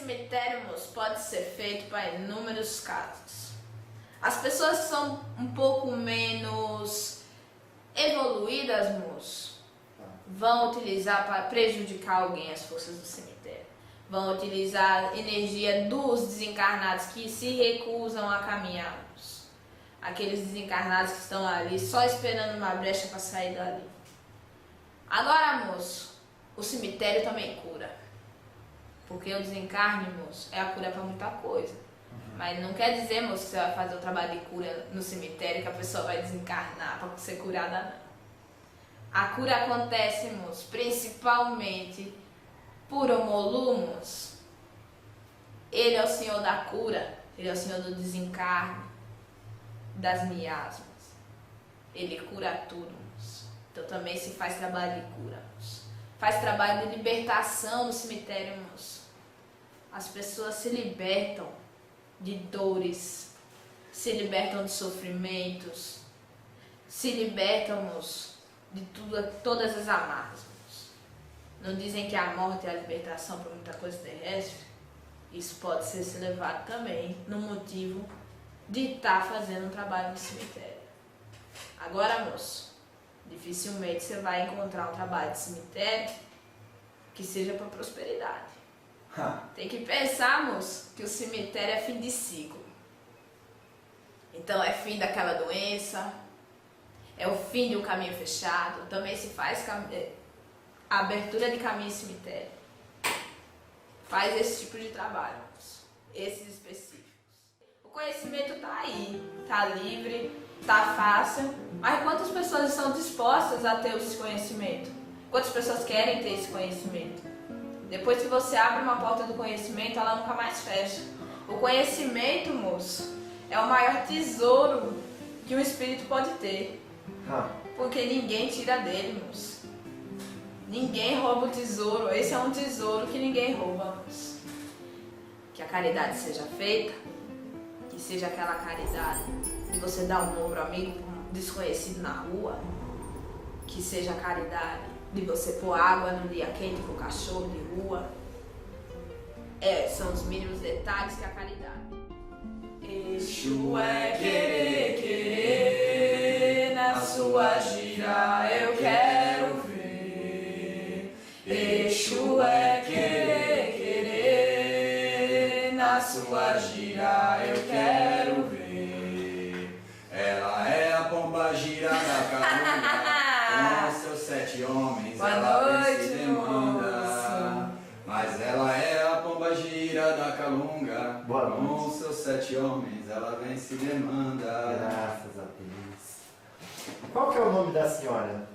cemitério, moço, pode ser feito para inúmeros casos. As pessoas que são um pouco menos evoluídas, moço, vão utilizar para prejudicar alguém as forças do cemitério. Vão utilizar a energia dos desencarnados que se recusam a caminhar, moço. Aqueles desencarnados que estão ali só esperando uma brecha para sair dali. Agora, moço, o cemitério também cura. Porque o desencarne, moço, é a cura para muita coisa. Mas não quer dizer, moço, que você vai fazer o trabalho de cura no cemitério que a pessoa vai desencarnar para ser curada, não. A cura acontece, moço, principalmente por Omolu, moço. Ele é o Senhor da cura, ele é o Senhor do desencarne, das miasmas. Ele cura tudo, moço. Então também se faz trabalho de cura, moço. Faz trabalho de libertação no cemitério, moço. As pessoas se libertam de dores, se libertam de sofrimentos, se libertam, moço, de todas as amarras, moço. Não dizem que a morte é a libertação para muita coisa terrestre? Isso pode ser se levado também no motivo de estar fazendo um trabalho no cemitério. Agora, moço, dificilmente você vai encontrar um trabalho de cemitério que seja para prosperidade. Tem que pensar, moço, que o cemitério é fim de ciclo. Então é fim daquela doença, é o fim de um caminho fechado. Também se faz a abertura de caminho em cemitério. Faz esse tipo de trabalho, moço, esses específicos. O conhecimento está aí, está livre, está fácil. Mas quantas pessoas estão dispostas a ter esse conhecimento? Quantas pessoas querem ter esse conhecimento? Depois que você abre uma porta do conhecimento, ela nunca mais fecha. O conhecimento, moço, é o maior tesouro que um espírito pode ter. Porque ninguém tira dele, moço. Ninguém rouba o tesouro. Esse é um tesouro que ninguém rouba, moço. Que a caridade seja feita, que seja aquela caridade de você dar um ombro amigo para um desconhecido na rua, que seja a caridade de você pôr água no dia quente para o cachorro de rua. São os mínimos detalhes que a caridade. Exu é querer, querer, na sua gira eu quero ver. Exu é querer, querer, na sua gira eu quero ver. Ela é a pomba gira da Calunga. Com seus 7 homens, boa ela noite, vem se demanda. moço. Mas ela é a pomba gira da Calunga. Boa Com noite. seus 7 homens, ela vem se demanda. Graças a Deus. Qual que é o nome da senhora?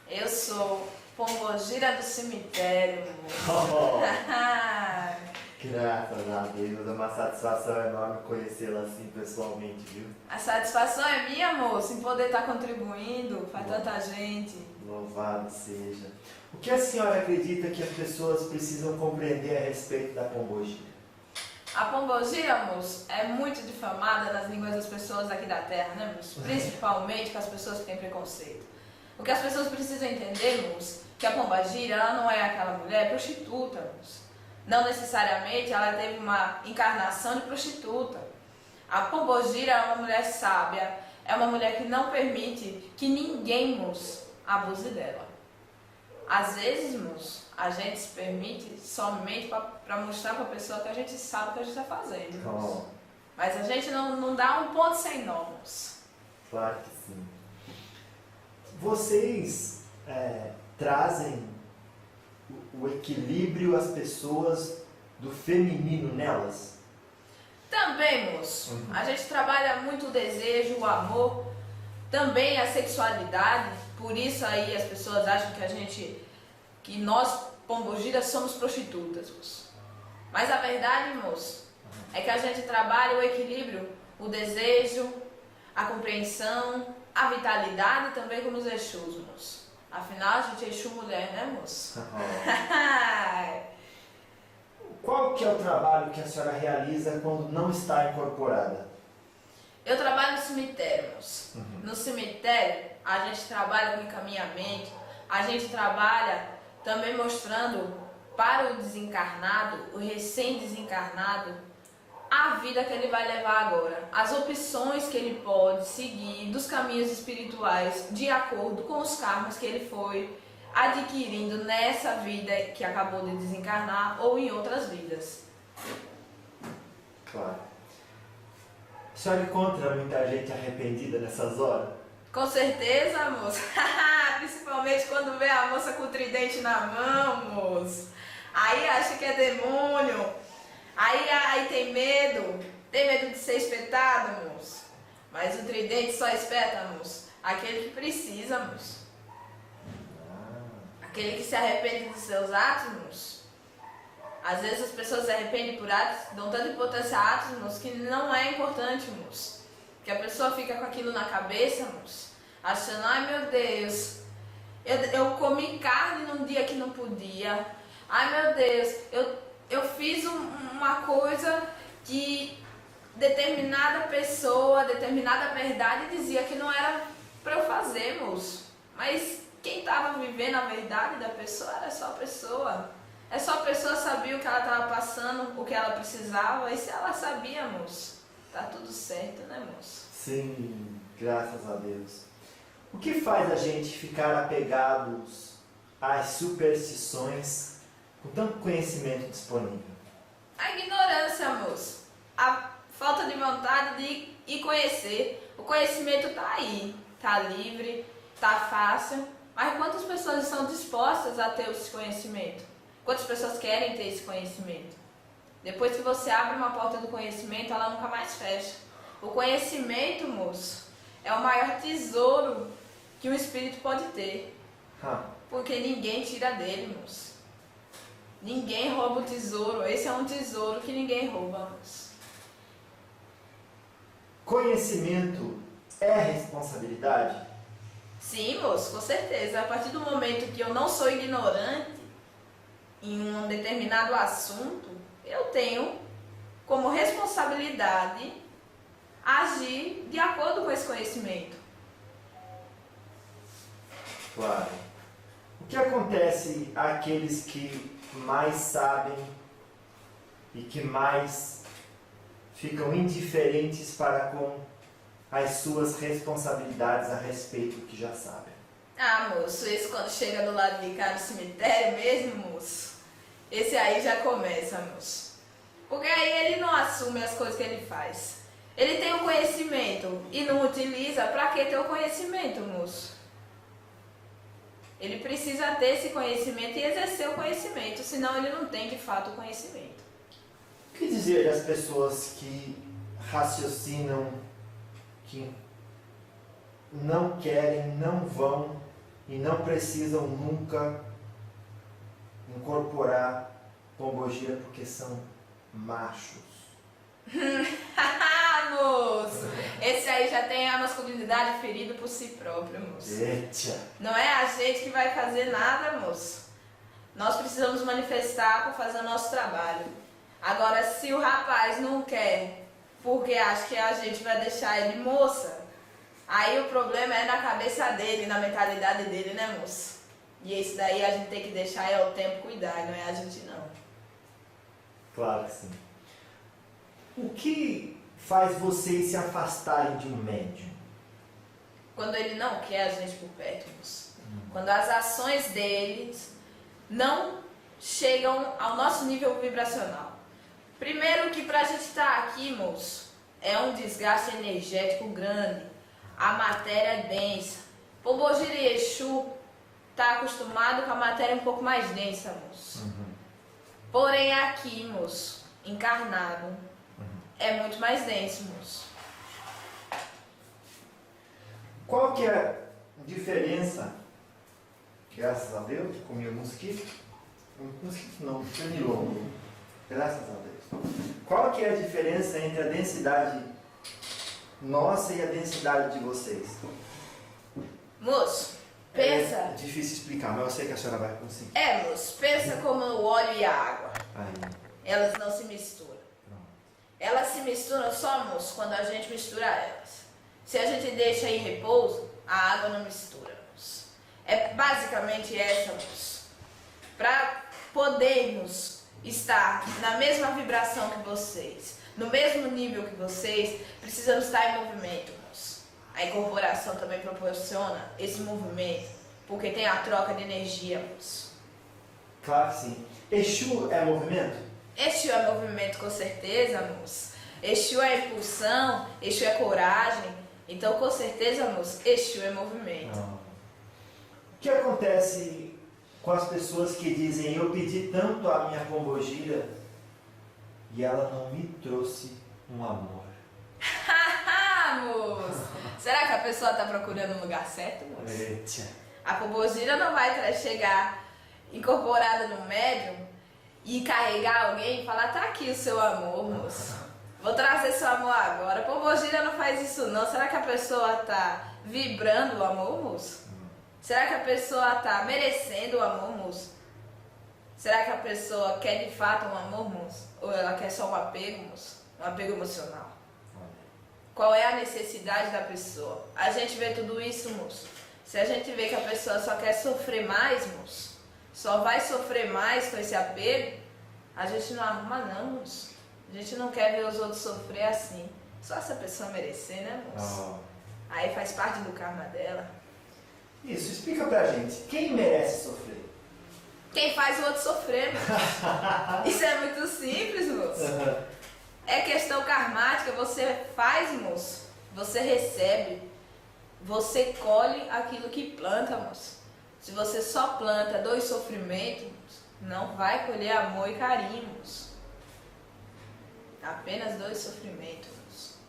Eu sou Pombogira do cemitério, moço. Oh, graças a Deus, é uma satisfação enorme conhecê-la assim pessoalmente, viu? A satisfação é minha, moço, em poder estar contribuindo para tanta gente. Louvado seja. O que a senhora acredita que as pessoas precisam compreender a respeito da pombogira? A pombogira, moço, é muito difamada nas línguas das pessoas aqui da terra, né, moço? Principalmente com as pessoas que têm preconceito. O que as pessoas precisam entender, moço, que a pombogira, ela não é aquela mulher prostituta, moço. Não necessariamente ela teve uma encarnação de prostituta. A pombogira é uma mulher sábia, é uma mulher que não permite que ninguém, moço, abuse dela. Às vezes, moço, a gente se permite somente para mostrar para a pessoa que a gente sabe o que a gente está fazendo, moço. Mas a gente não dá um ponto sem nó, moço. Claro que sim. Vocês trazem o equilíbrio às pessoas do feminino nelas? Também, moço. A gente trabalha muito o desejo, o amor, também a sexualidade. Por isso aí as pessoas acham que nós, pombogiras, somos prostitutas, moço. Mas a verdade, moço, é que a gente trabalha o equilíbrio, o desejo, a compreensão, a vitalidade também como os Exus, moço. Afinal, a gente é Exu mulher, né, moço? Qual que é o trabalho que a senhora realiza quando não está incorporada? Eu trabalho no cemitério, moço. No cemitério, a gente trabalha com encaminhamento, a gente trabalha também mostrando para o desencarnado, o recém-desencarnado, a vida que ele vai levar agora, as opções que ele pode seguir dos caminhos espirituais de acordo com os karmas que ele foi adquirindo nessa vida que acabou de desencarnar ou em outras vidas. Claro. A senhora encontra muita gente arrependida nessas horas? Com certeza, moço. Principalmente quando vê a moça com o tridente na mão, moço. Aí acha que é demônio. Aí tem medo de ser espetado, moço. Mas o tridente só espeta, moço, aquele que precisa, moço. Aquele que se arrepende dos seus atos, moço. Às vezes as pessoas se arrependem por atos, dão tanta importância a atos, moço, que não é importante, moço. Que a pessoa fica com aquilo na cabeça, moço, achando, ai meu Deus, eu comi carne num dia que não podia. Ai meu Deus, eu fiz uma coisa que determinada pessoa, determinada verdade dizia que não era para eu fazer, moço. Mas quem estava vivendo a verdade da pessoa era só a pessoa. É só a pessoa sabia o que ela estava passando, o que ela precisava. E se ela sabia, moço, tá tudo certo, né, moço? Sim, graças a Deus. O que faz a gente ficar apegados às superstições com tanto conhecimento disponível? A ignorância, moço. A falta de vontade de ir conhecer. O conhecimento tá aí, tá livre, tá fácil. Mas quantas pessoas estão dispostas a ter esse conhecimento? Quantas pessoas querem ter esse conhecimento? Depois que você abre uma porta do conhecimento, ela nunca mais fecha. O conhecimento, moço, é o maior tesouro que um espírito pode ter. Porque ninguém tira dele, moço. Ninguém rouba o tesouro. Esse é um tesouro que ninguém rouba, moço. Conhecimento é responsabilidade? Sim, moço, com certeza. A partir do momento que eu não sou ignorante em um determinado assunto, eu tenho como responsabilidade agir de acordo com esse conhecimento. Claro. O que acontece àqueles que mais sabem e que mais ficam indiferentes para com as suas responsabilidades a respeito do que já sabem? Ah, moço, esse quando chega do lado de cá no cemitério mesmo, moço, esse aí já começa, moço. Porque aí ele não assume as coisas que ele faz. Ele tem o conhecimento e não utiliza. Pra que ter o conhecimento, moço? Ele precisa ter esse conhecimento e exercer o conhecimento, senão ele não tem de fato o conhecimento. O que dizer das pessoas que raciocinam, que não querem, não vão e não precisam nunca incorporar pombogira porque são machos? Moço, esse aí já tem a masculinidade ferida por si próprio, moço. Eita. Não é a gente que vai fazer nada, moço. Nós precisamos manifestar para fazer o nosso trabalho. Agora, se o rapaz não quer, porque acha que a gente vai deixar ele moça, aí o problema é na cabeça dele, na mentalidade dele, né, moço? E esse daí a gente tem que deixar o tempo cuidar, não é a gente não. Claro que sim. O que faz vocês se afastarem de um médium? Quando ele não quer a gente por perto, moço. Quando as ações deles não chegam ao nosso nível vibracional. Primeiro que pra gente estar aqui, moço, é um desgaste energético grande. A matéria é densa. Pombogira e Exu tá acostumado com a matéria um pouco mais densa, moço. Porém aqui, moço, encarnado, é muito mais denso, moço. Qual que é a diferença? Graças a Deus, comi um mosquito. Mosquito não, pernilongo. Graças a Deus. Qual que é a diferença entre a densidade nossa e a densidade de vocês? Moço, pensa. É difícil explicar, mas eu sei que a senhora vai conseguir. Moço, pensa como o óleo e a água. Aí. Elas não se misturam. Elas se misturam só, moço, quando a gente mistura elas. Se a gente deixa em repouso, a água não mistura, moço. É basicamente essa, moço. Para podermos estar na mesma vibração que vocês, no mesmo nível que vocês, precisamos estar em movimento, moço. A incorporação também proporciona esse movimento, porque tem a troca de energia, moço. Claro que sim. Exu é movimento? Exu é movimento, com certeza, moço. Exu é impulsão, Exu é coragem. Então, com certeza, moço, Exu é movimento. O que acontece com as pessoas que dizem: eu pedi tanto a minha pombogira e ela não me trouxe um amor? Moço, será que a pessoa está procurando o lugar certo, moço? Eita. A pombogira não vai chegar incorporada no médium e carregar alguém e falar: tá aqui o seu amor, moço. Vou trazer seu amor agora. A pombogira não faz isso não. Será que a pessoa tá vibrando o amor, moço? Será que a pessoa tá merecendo o amor, moço? Será que a pessoa quer de fato um amor, moço? Ou ela quer só um apego, moço? Um apego emocional? Qual é a necessidade da pessoa? A gente vê tudo isso, moço. Se a gente vê que a pessoa só quer sofrer mais, moço, só vai sofrer mais com esse apego, a gente não arruma não, moço. A gente não quer ver os outros sofrer assim. Só se a pessoa merecer, né, moço? Aí faz parte do karma dela. Isso, explica pra gente. Quem merece sofrer? Quem faz o outro sofrer, moço. Isso é muito simples, moço. É questão karmática. Você faz, moço. Você recebe. Você colhe aquilo que planta, moço. Se você só planta dois sofrimentos, moço, não vai colher amor e carinho, moço. Apenas dois sofrimentos, moço.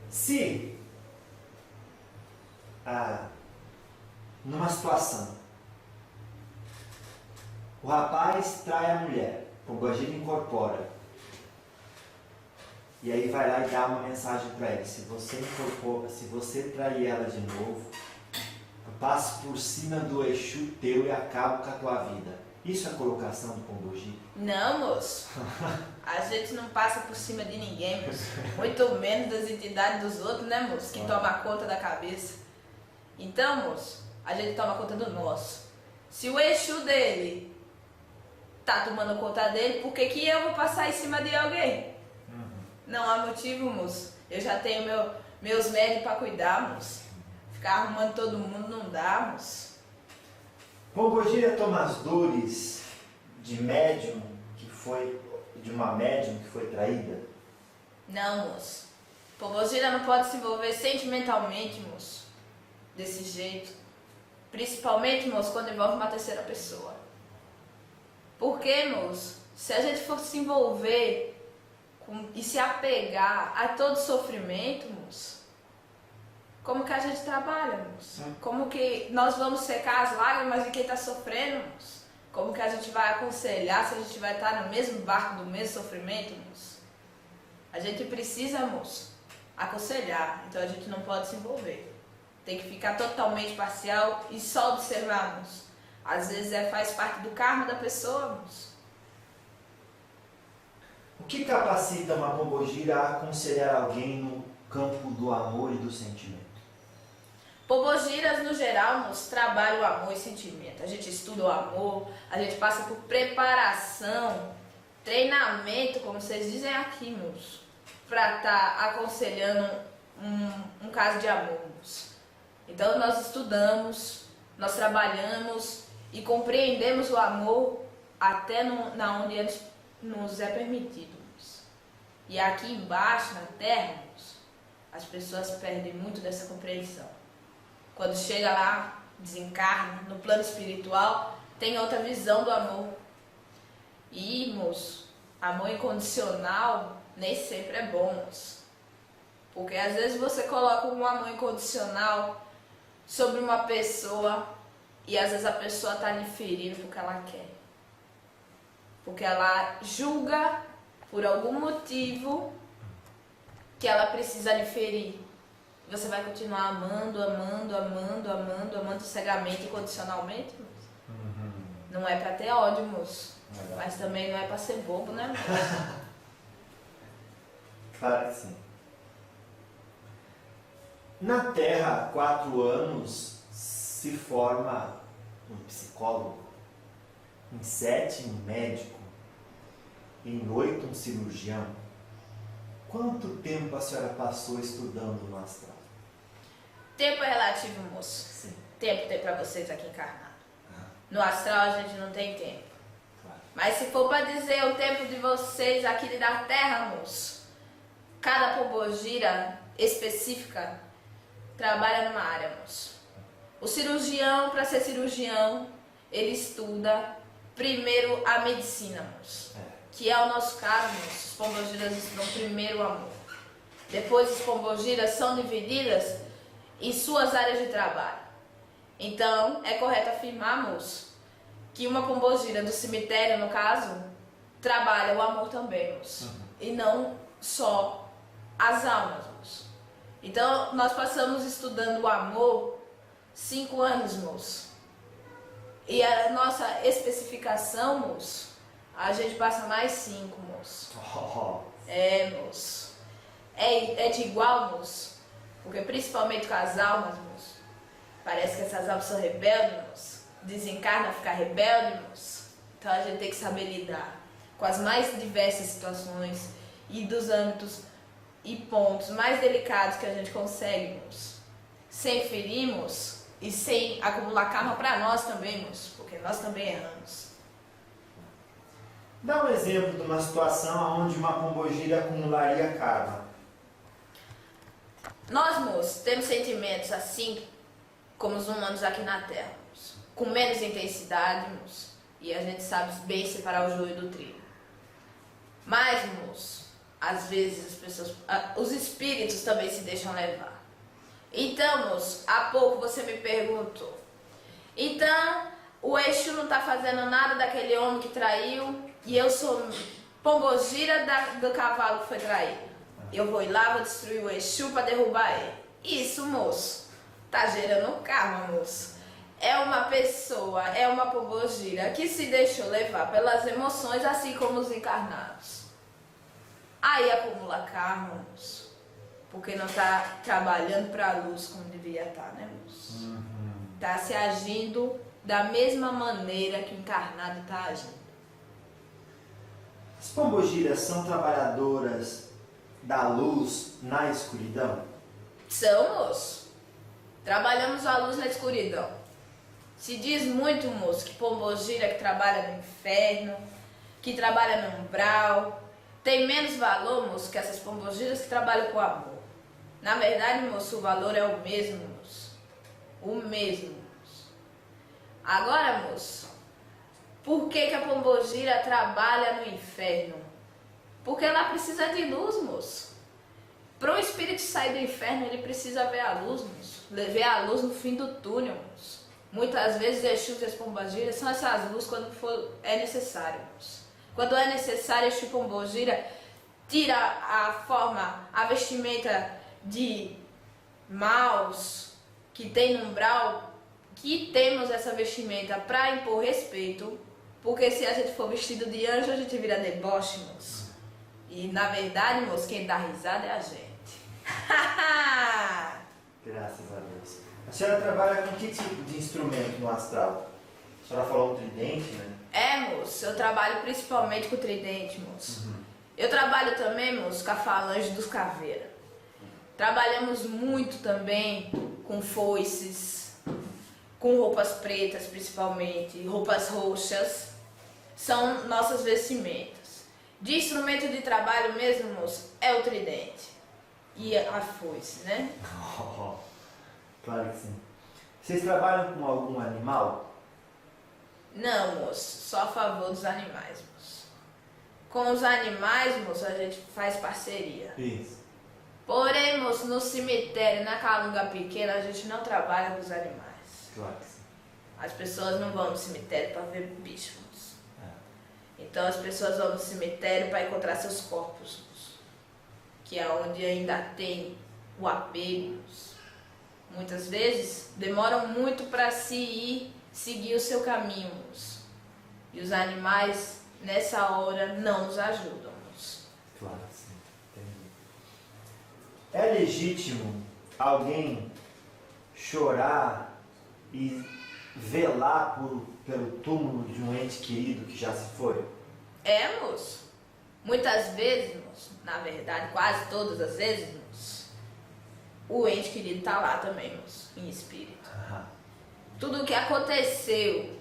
Se numa situação o rapaz trai a mulher, o pombogira incorpora, e aí vai lá e dá uma mensagem para ele: se você incorpora, se você trair ela de novo, eu passo por cima do Exu teu e acabo com a tua vida. Isso é colocação do pombogira? Não, moço. A gente não passa por cima de ninguém, moço. Muito menos das entidades dos outros, né, moço? Que toma conta da cabeça. Então, moço, a gente toma conta do nosso. Se o Exu dele tá tomando conta dele, por que que eu vou passar em cima de alguém? Não há motivo, moço. Eu já tenho meus médios para cuidar, moço. Ficar arrumando todo mundo não dá, moço. Pombogira toma as dores de uma médium que foi traída? Não, moço. Pombogira não pode se envolver sentimentalmente, moço. Desse jeito. Principalmente, moço, quando envolve uma terceira pessoa. Por quê, moço? Se a gente for se envolver e se apegar a todo sofrimento, moço, como que a gente trabalha, moço? Como que nós vamos secar as lágrimas de quem está sofrendo, moço? Como que a gente vai aconselhar se a gente vai estar no mesmo barco do mesmo sofrimento, moço? A gente precisa, moço, aconselhar. Então a gente não pode se envolver. Tem que ficar totalmente parcial e só observar, moço. Às vezes faz parte do karma da pessoa, moço. O que capacita uma pombogira a aconselhar alguém no campo do amor e do sentimento? Pombogiras, no geral, moço, trabalham o amor e sentimento. A gente estuda o amor, a gente passa por preparação, treinamento, como vocês dizem aqui, moço, para estar aconselhando um caso de amor, moço. Então nós estudamos, nós trabalhamos e compreendemos o amor até na onde nos é permitido, moço. E aqui embaixo, na terra, moço, as pessoas perdem muito dessa compreensão. Quando chega lá, desencarna, no plano espiritual, tem outra visão do amor. E, moço, amor incondicional nem sempre é bom, moço. Porque às vezes você coloca um amor incondicional sobre uma pessoa e às vezes a pessoa está lhe ferindo porque ela quer. Porque ela julga por algum motivo que ela precisa lhe ferir. Você vai continuar amando, amando, amando, amando, amando cegamente, incondicionalmente, moço? Não é pra ter ódio, moço. Mas também não é pra ser bobo, né, moço? Claro que sim. Na Terra, há 4 anos, se forma um psicólogo. em 7 um médico, em 8 um cirurgião, quanto tempo a senhora passou estudando no astral? Tempo é relativo, moço. Sim. Tempo tem pra vocês aqui encarnados. Ah, No astral a gente não tem tempo. claro. Mas se for para dizer o tempo de vocês aqui da Terra, moço, cada pombogira específica trabalha numa área, moço. O cirurgião, para ser cirurgião, ele estuda primeiro a medicina, moço. Que é o nosso caso, moço. Os pombogiras estudam primeiro o amor. Depois os pombogiras são divididas em suas áreas de trabalho. Então, é correto afirmar, moço, que uma pombogira do cemitério, no caso, trabalha o amor também, moço. E não só as almas, moço. Então, nós passamos estudando o amor 5 anos, moço. E a nossa especificação, moço, a gente passa mais 5, moço. É, moço. É de igual, moço. Porque principalmente com as almas, moço. Parece que essas almas são rebeldes, moço. Desencarna a ficar rebelde, moço. Então a gente tem que saber lidar com as mais diversas situações e dos âmbitos e pontos mais delicados que a gente consegue, moço. Sem ferir, moço, e sem acumular karma para nós também, moço. Porque nós também erramos. Dá um exemplo de uma situação onde uma pombogira acumularia karma. Nós, moço, temos sentimentos assim como os humanos aqui na Terra, moço. Com menos intensidade, moço. E a gente sabe bem separar o joio do trigo. Mas, moço, às vezes as pessoas, os espíritos também se deixam levar. Então, moço, há pouco você me perguntou. Então, o Exu não está fazendo nada daquele homem que traiu e eu sou pombogira do cavalo que foi traído. Eu vou ir lá, vou destruir o Exu para derrubar ele. Isso, moço, tá gerando karma, moço. É uma pessoa, é uma pombogira que se deixou levar pelas emoções, assim como os encarnados. Aí acumula karma, moço. Porque não tá trabalhando para a luz como devia estar, né, moço? Tá se agindo da mesma maneira que o encarnado está agindo. As pombogiras são trabalhadoras da luz na escuridão? São, moço. Trabalhamos a luz na escuridão. Se diz muito, moço, que pombogira que trabalha no inferno, que trabalha no umbral, tem menos valor, moço, que essas pombogiras que trabalham com amor. Na verdade, moço, o valor é o mesmo, moço. O mesmo, moço. Agora, moço, por que a pombogira trabalha no inferno? Porque ela precisa de luz, moço. Para um espírito sair do inferno, ele precisa ver a luz, moço. Ver a luz no fim do túnel, moço. Muitas vezes, Exus e as pombogiras são essas luzes quando é necessário, moço. Quando é necessário, Exu pombogira tira a forma, a vestimenta de maus que tem no umbral, que temos essa vestimenta para impor respeito, porque se a gente for vestido de anjo, a gente vira deboche, moço. E na verdade, moço, quem dá risada é a gente. Graças a Deus. A senhora trabalha com que tipo de instrumento no astral? A senhora falou um tridente, né? É, moço, eu trabalho principalmente com o tridente, moço. Eu trabalho também, moço, com a falange dos caveiras. Trabalhamos muito também com foices, com roupas pretas principalmente, roupas roxas. São nossas vestimentas. De instrumento de trabalho mesmo, moço, é o tridente e a foice, né? Claro que sim. Vocês trabalham com algum animal? Não, moço, só a favor dos animais, moço. Com os animais, moço, a gente faz parceria. Isso. Porém, moço, no cemitério, na calunga pequena, a gente não trabalha com os animais. Claro que sim. As pessoas não vão no cemitério para ver bicho, moço. Então as pessoas vão no cemitério para encontrar seus corpos, moço. Que é onde ainda tem o apego, moço. Muitas vezes demoram muito para seguir o seu caminho, moço. E os animais, nessa hora, não nos ajudam, moço. Claro que sim. Entendi. É legítimo alguém chorar e velar por pelo túmulo de um ente querido que já se foi? Moço. Muitas vezes, moço, na verdade, quase todas as vezes, moço, o ente querido está lá também, moço, em espírito. Tudo o que aconteceu,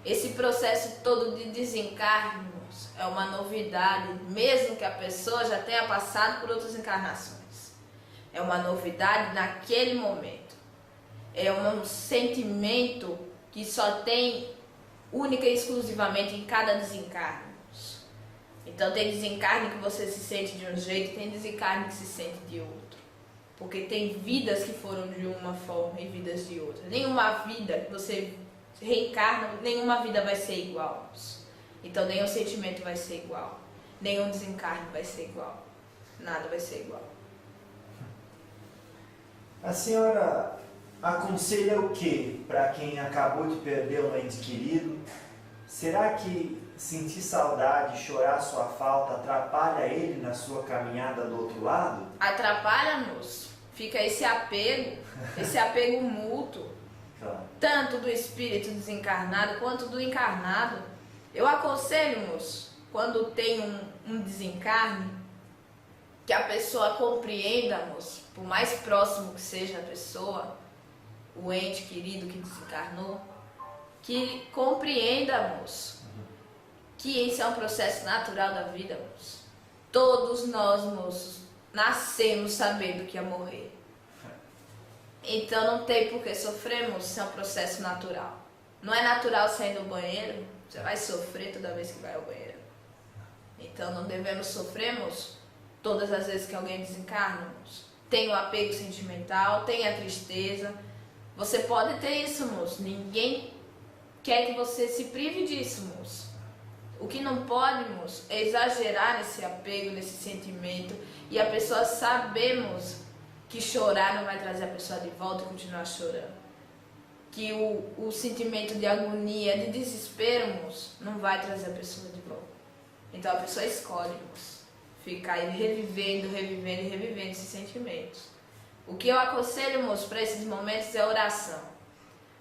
esse processo todo de desencarne, moço, é uma novidade, mesmo que a pessoa já tenha passado por outras encarnações. É uma novidade naquele momento. É um sentimento que só tem única e exclusivamente em cada desencarne. Então tem desencarne que você se sente de um jeito, tem desencarne que se sente de outro. Porque tem vidas que foram de uma forma e vidas de outra. Nenhuma vida que você reencarna, nenhuma vida vai ser igual. Então nenhum sentimento vai ser igual. Nenhum desencarne vai ser igual. Nada vai ser igual. A senhora aconselha o que para quem acabou de perder um ente querido? Será que sentir saudade, chorar sua falta, atrapalha ele na sua caminhada do outro lado? Atrapalha, moço. Fica esse apego mútuo, Claro. tanto do espírito desencarnado quanto do encarnado. Eu aconselho, moço, quando tem um desencarne, que a pessoa compreenda, moço, por mais próximo que seja a pessoa, o ente querido que desencarnou, que compreenda, moço, que esse é um processo natural da vida, moço. Todos nós, moços, nascemos sabendo que ia morrer. Então não tem por que sofrermos, isso é um processo natural. Não é natural sair do banheiro, você vai sofrer toda vez que vai ao banheiro. Então não devemos sofrermos todas as vezes que alguém desencarna. Tem o apego sentimental, tem a tristeza. Você pode ter isso, moço. Ninguém quer que você se prive disso, moço. O que não pode, moço, é exagerar nesse apego, nesse sentimento. E a pessoa saber, moço, que chorar não vai trazer a pessoa de volta e continuar chorando. Que o sentimento de agonia, de desespero, moço, não vai trazer a pessoa de volta. Então a pessoa escolhe, moço, ficar revivendo esses sentimentos. O que eu aconselho, moço, para esses momentos é oração.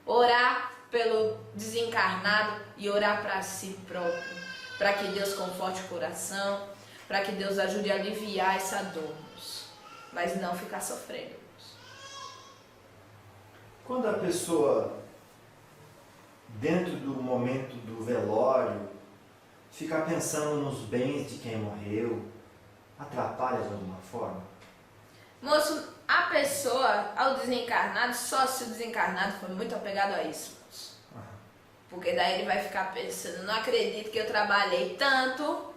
Orar pelo desencarnado e orar para si próprio. Para que Deus conforte o coração, para que Deus ajude a aliviar essa dor, moço. Mas não ficar sofrendo, moço. Quando a pessoa, dentro do momento do velório, fica pensando nos bens de quem morreu, atrapalha de alguma forma? Moço, a pessoa, ao desencarnado, só se o desencarnado for muito apegado a isso, moço. Porque daí ele vai ficar pensando, não acredito que eu trabalhei tanto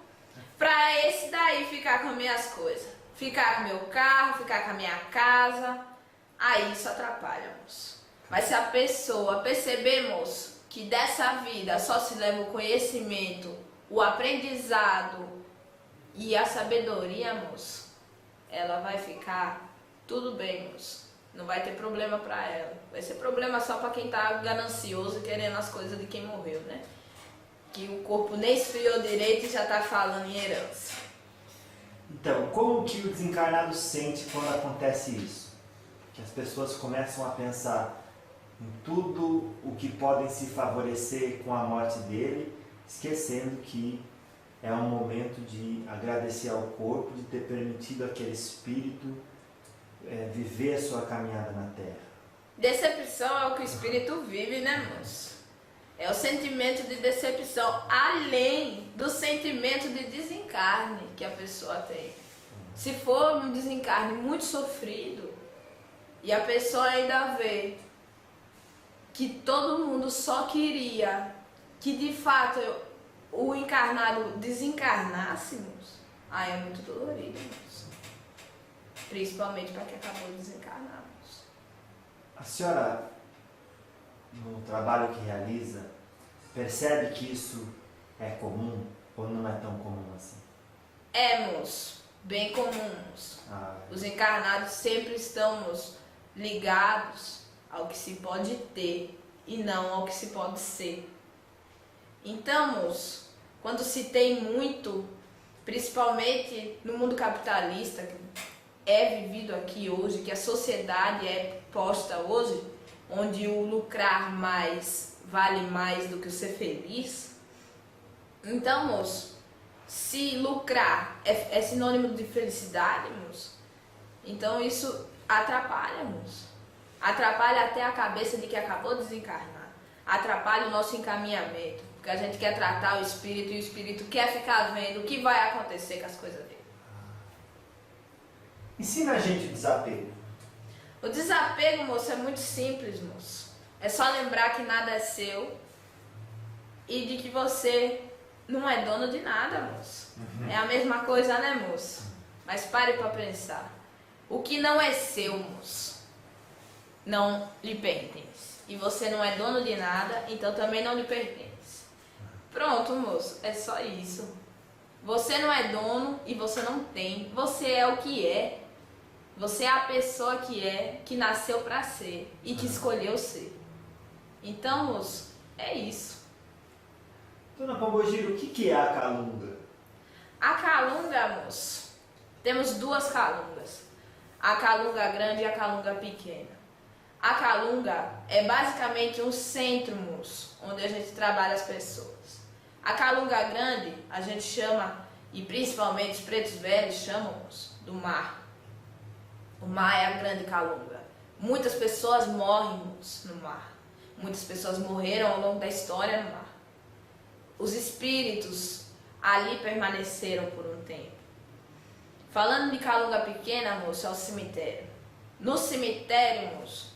pra esse daí ficar com as minhas coisas. Ficar com meu carro, ficar com a minha casa. Aí isso atrapalha, moço. Mas se a pessoa perceber, moço, que dessa vida só se leva o conhecimento, o aprendizado e a sabedoria, moço, ela vai ficar tudo bem, moço. Não vai ter problema pra ela. Vai ser problema só pra quem tá ganancioso e querendo as coisas de quem morreu, né? Que o corpo nem esfriou direito e já tá falando em herança. Então, como que o desencarnado sente quando acontece isso? Que as pessoas começam a pensar em tudo o que podem se favorecer com a morte dele, esquecendo que é um momento de agradecer ao corpo de ter permitido aquele espírito viver a sua caminhada na Terra. Decepção é o que o espírito vive, né, moço? É o sentimento de decepção, além do sentimento de desencarne que a pessoa tem. Se for um desencarne muito sofrido, e a pessoa ainda vê que todo mundo só queria que de fato o encarnado desencarnássemos, aí é muito dolorido, moço. Principalmente para quem acabou de desencarnar, moço. A senhora, no trabalho que realiza, percebe que isso é comum ou não é tão comum assim? É, moço, bem comum, moço. Os encarnados sempre estamos ligados ao que se pode ter e não ao que se pode ser. Então, moço, quando se tem muito, principalmente no mundo capitalista, que é vivido aqui hoje, que a sociedade é posta hoje, onde o lucrar mais vale mais do que o ser feliz? Então, moço, se lucrar é sinônimo de felicidade, moço, então isso atrapalha, moço. Atrapalha até a cabeça de que acabou de desencarnar. Atrapalha o nosso encaminhamento. Porque a gente quer tratar o espírito e o espírito quer ficar vendo o que vai acontecer com as coisas dele. Ensina a gente o desapego. O desapego, moço, é muito simples, moço. É só lembrar que nada é seu e de que você não é dono de nada, moço. É a mesma coisa, né, moço? Mas pare para pensar. O que não é seu, moço, não lhe pertence. E você não é dono de nada, então também não lhe pertence. Pronto, moço, é só isso. Você não é dono e você não tem. Você é o que é. Você é a pessoa que nasceu para ser e que escolheu ser. Então, moço, é isso. Dona Pombogira, o que é a calunga? A calunga, moço, temos duas calungas. A calunga grande e a calunga pequena. A calunga é basicamente um centro, moço, onde a gente trabalha as pessoas. A calunga grande a gente chama, e principalmente os pretos velhos chamam, moço, do mar. O mar é a grande calunga. Muitas pessoas morrem, moço, no mar. Muitas pessoas morreram ao longo da história no mar. Os espíritos ali permaneceram por um tempo. Falando de calunga pequena, moço, é o cemitério. No cemitério, moço,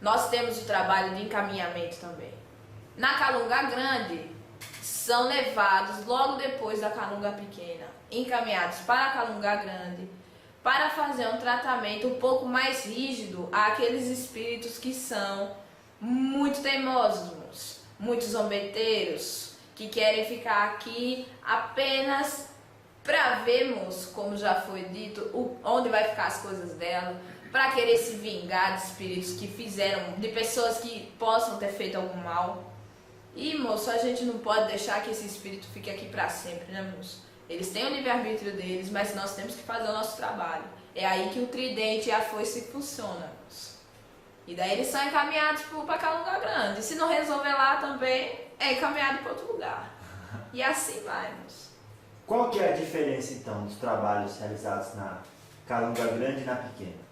nós temos o trabalho de encaminhamento também. Na calunga grande, são levados logo depois da calunga pequena, encaminhados para a calunga grande, para fazer um tratamento um pouco mais rígido àqueles espíritos que são muito teimosos, moço, muito zombeteiros, que querem ficar aqui apenas para ver, moço, como já foi dito, onde vai ficar as coisas dela, para querer se vingar de espíritos que fizeram, de pessoas que possam ter feito algum mal. E, moço, a gente não pode deixar que esse espírito fique aqui para sempre, né, moço? Eles têm o livre-arbítrio deles, mas nós temos que fazer o nosso trabalho. É aí que o tridente e a foice funcionam, moço. E daí eles são encaminhados para calunga grande. Se não resolver lá também, é encaminhado para outro lugar. E assim vai, moço. Qual que é a diferença, então, dos trabalhos realizados na calunga grande e na pequena?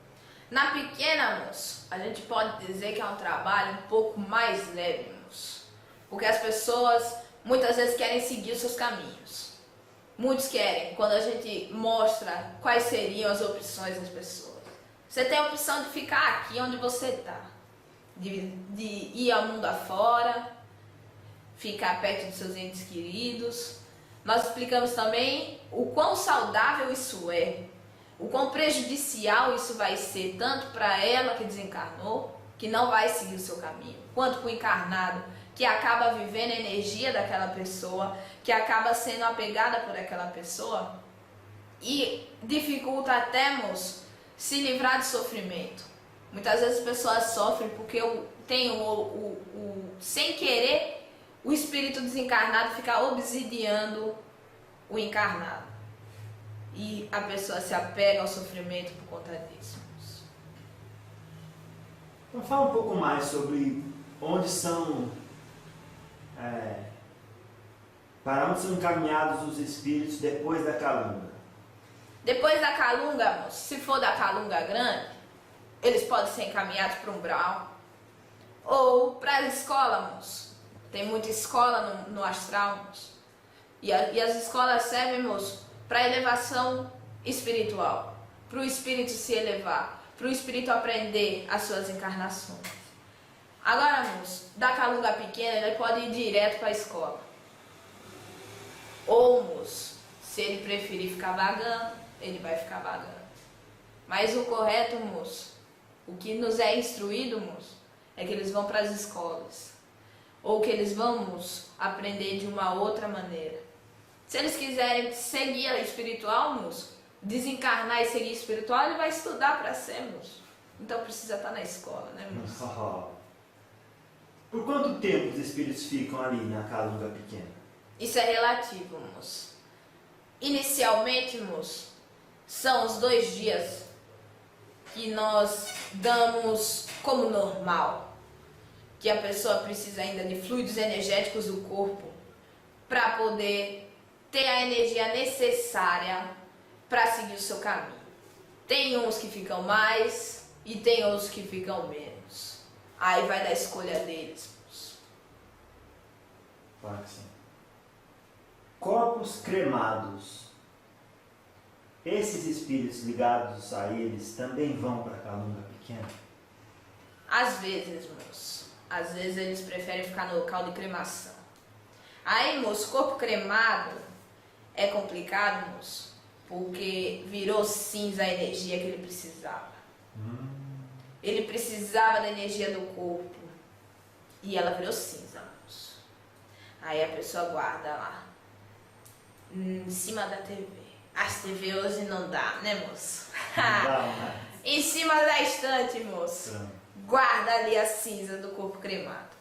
Na pequena, moço, a gente pode dizer que é um trabalho um pouco mais leve, moço. Porque as pessoas muitas vezes querem seguir os seus caminhos. Muitos querem, quando a gente mostra quais seriam as opções das pessoas. Você tem a opção de ficar aqui onde você está. De ir ao mundo afora, ficar perto dos seus entes queridos. Nós explicamos também o quão saudável isso é. O quão prejudicial isso vai ser, tanto para ela que desencarnou, que não vai seguir o seu caminho, quanto para o encarnado, que acaba vivendo a energia daquela pessoa, que acaba sendo apegada por aquela pessoa e dificulta até, moço, se livrar de sofrimento. Muitas vezes as pessoas sofrem porque tem sem querer, o espírito desencarnado fica obsidiando o encarnado. E a pessoa se apega ao sofrimento por conta disso. Moço. Então fala um pouco mais sobre onde são... para onde são encaminhados os espíritos depois da calunga? Depois da calunga, moço, se for da calunga grande, eles podem ser encaminhados para o umbral ou para a escola, moço. Tem muita escola no astral, moço. E as escolas servem, moço, para elevação espiritual, para o espírito se elevar, para o espírito aprender as suas encarnações. Agora, moço, da calunga pequena, ele pode ir direto para a escola. Ou, moço, se ele preferir ficar vagando, ele vai ficar vagando. Mas o correto, moço, o que nos é instruído, moço, é que eles vão para as escolas. Ou que eles vão, moço, aprender de uma outra maneira. Se eles quiserem seguir a espiritual, moço, desencarnar e seguir espiritual, ele vai estudar para ser, moço. Então precisa estar na escola, né, moço? Por quanto tempo os espíritos ficam ali na calunga pequena? Isso é relativo, moço. Inicialmente, moço, são os 2 dias que nós damos como normal. que a pessoa precisa ainda de fluidos energéticos do corpo para poder ter a energia necessária para seguir o seu caminho. Tem uns que ficam mais e tem outros que ficam menos. Aí vai da escolha deles. Claro que sim. Corpos cremados. Esses espíritos ligados a eles também vão para a calunga pequena? Às vezes, moço. Às vezes eles preferem ficar no local de cremação. Aí, moço, corpo cremado é complicado, moço, porque virou cinza a energia que ele precisava. Ele precisava da energia do corpo e ela virou cinza, moço. Aí a pessoa guarda lá, em cima da TV. As TV hoje não dá, né, moço? Não dá, né? Em cima da estante, moço. Guarda ali a cinza do corpo cremado.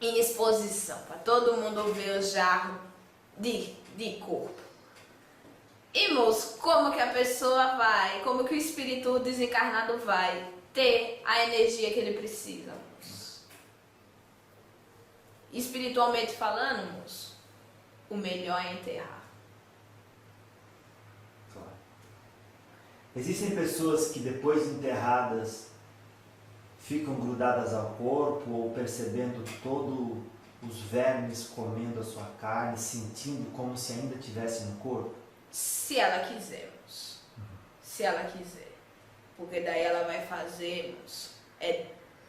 Em exposição, para todo mundo ver o jarro de corpo. E, moço, como que a pessoa vai, como que o espírito desencarnado vai ter a energia que ele precisa, moço? Espiritualmente falando, moço, o melhor é enterrar. Claro. Existem pessoas que depois de enterradas ficam grudadas ao corpo ou percebendo todos os vermes comendo a sua carne, sentindo como se ainda estivesse no corpo? Se ela quiser, moço. Se ela quiser. Porque daí ela vai fazer, moço,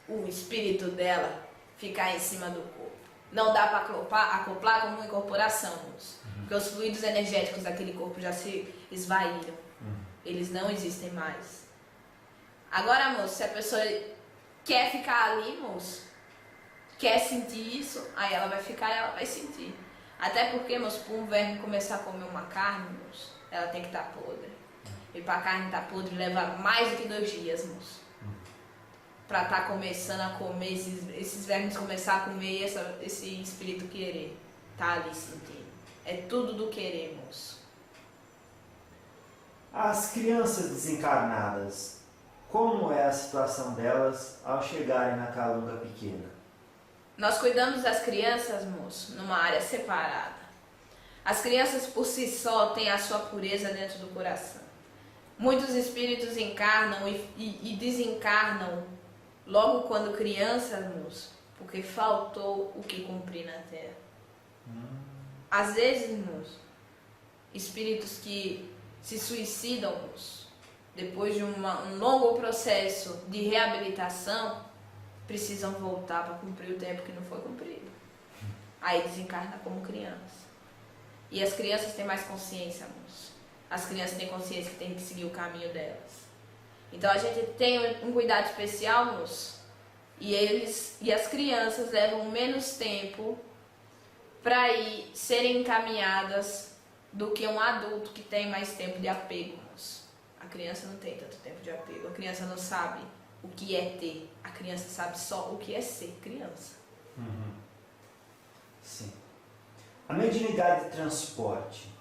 o espírito dela ficar em cima do corpo. Não dá para acoplar como uma incorporação, moço. Porque os fluidos energéticos daquele corpo já se esvaíram. Eles não existem mais. Agora, moço, se a pessoa quer ficar ali, moço, quer sentir isso, aí ela vai ficar e ela vai sentir. Até porque, moço, para um verme começar a comer uma carne, moço, ela tem que estar podre. E para a carne estar podre leva mais do que 2 dias, moço. Para estar começando a comer, esses vermes começar a comer e esse espírito querer. Tá ali sentindo. É tudo do querer, moço. As crianças desencarnadas, como é a situação delas ao chegarem na calunga pequena? Nós cuidamos das crianças, moço, numa área separada. As crianças por si só têm a sua pureza dentro do coração. Muitos espíritos encarnam e desencarnam logo quando crianças, moço, porque faltou o que cumprir na Terra. Às vezes, moço, espíritos que se suicidam, moço, depois de um longo processo de reabilitação, precisam voltar para cumprir o tempo que não foi cumprido. Aí desencarna como criança. E as crianças têm mais consciência, moço. As crianças têm consciência que tem que seguir o caminho delas. Então a gente tem um cuidado especial, moço. E as crianças levam menos tempo para serem encaminhadas do que um adulto que tem mais tempo de apego, moço. A criança não tem tanto tempo de apego. A criança não sabe o que é ter. A criança sabe só o que é ser criança. Sim. A mediunidade de transporte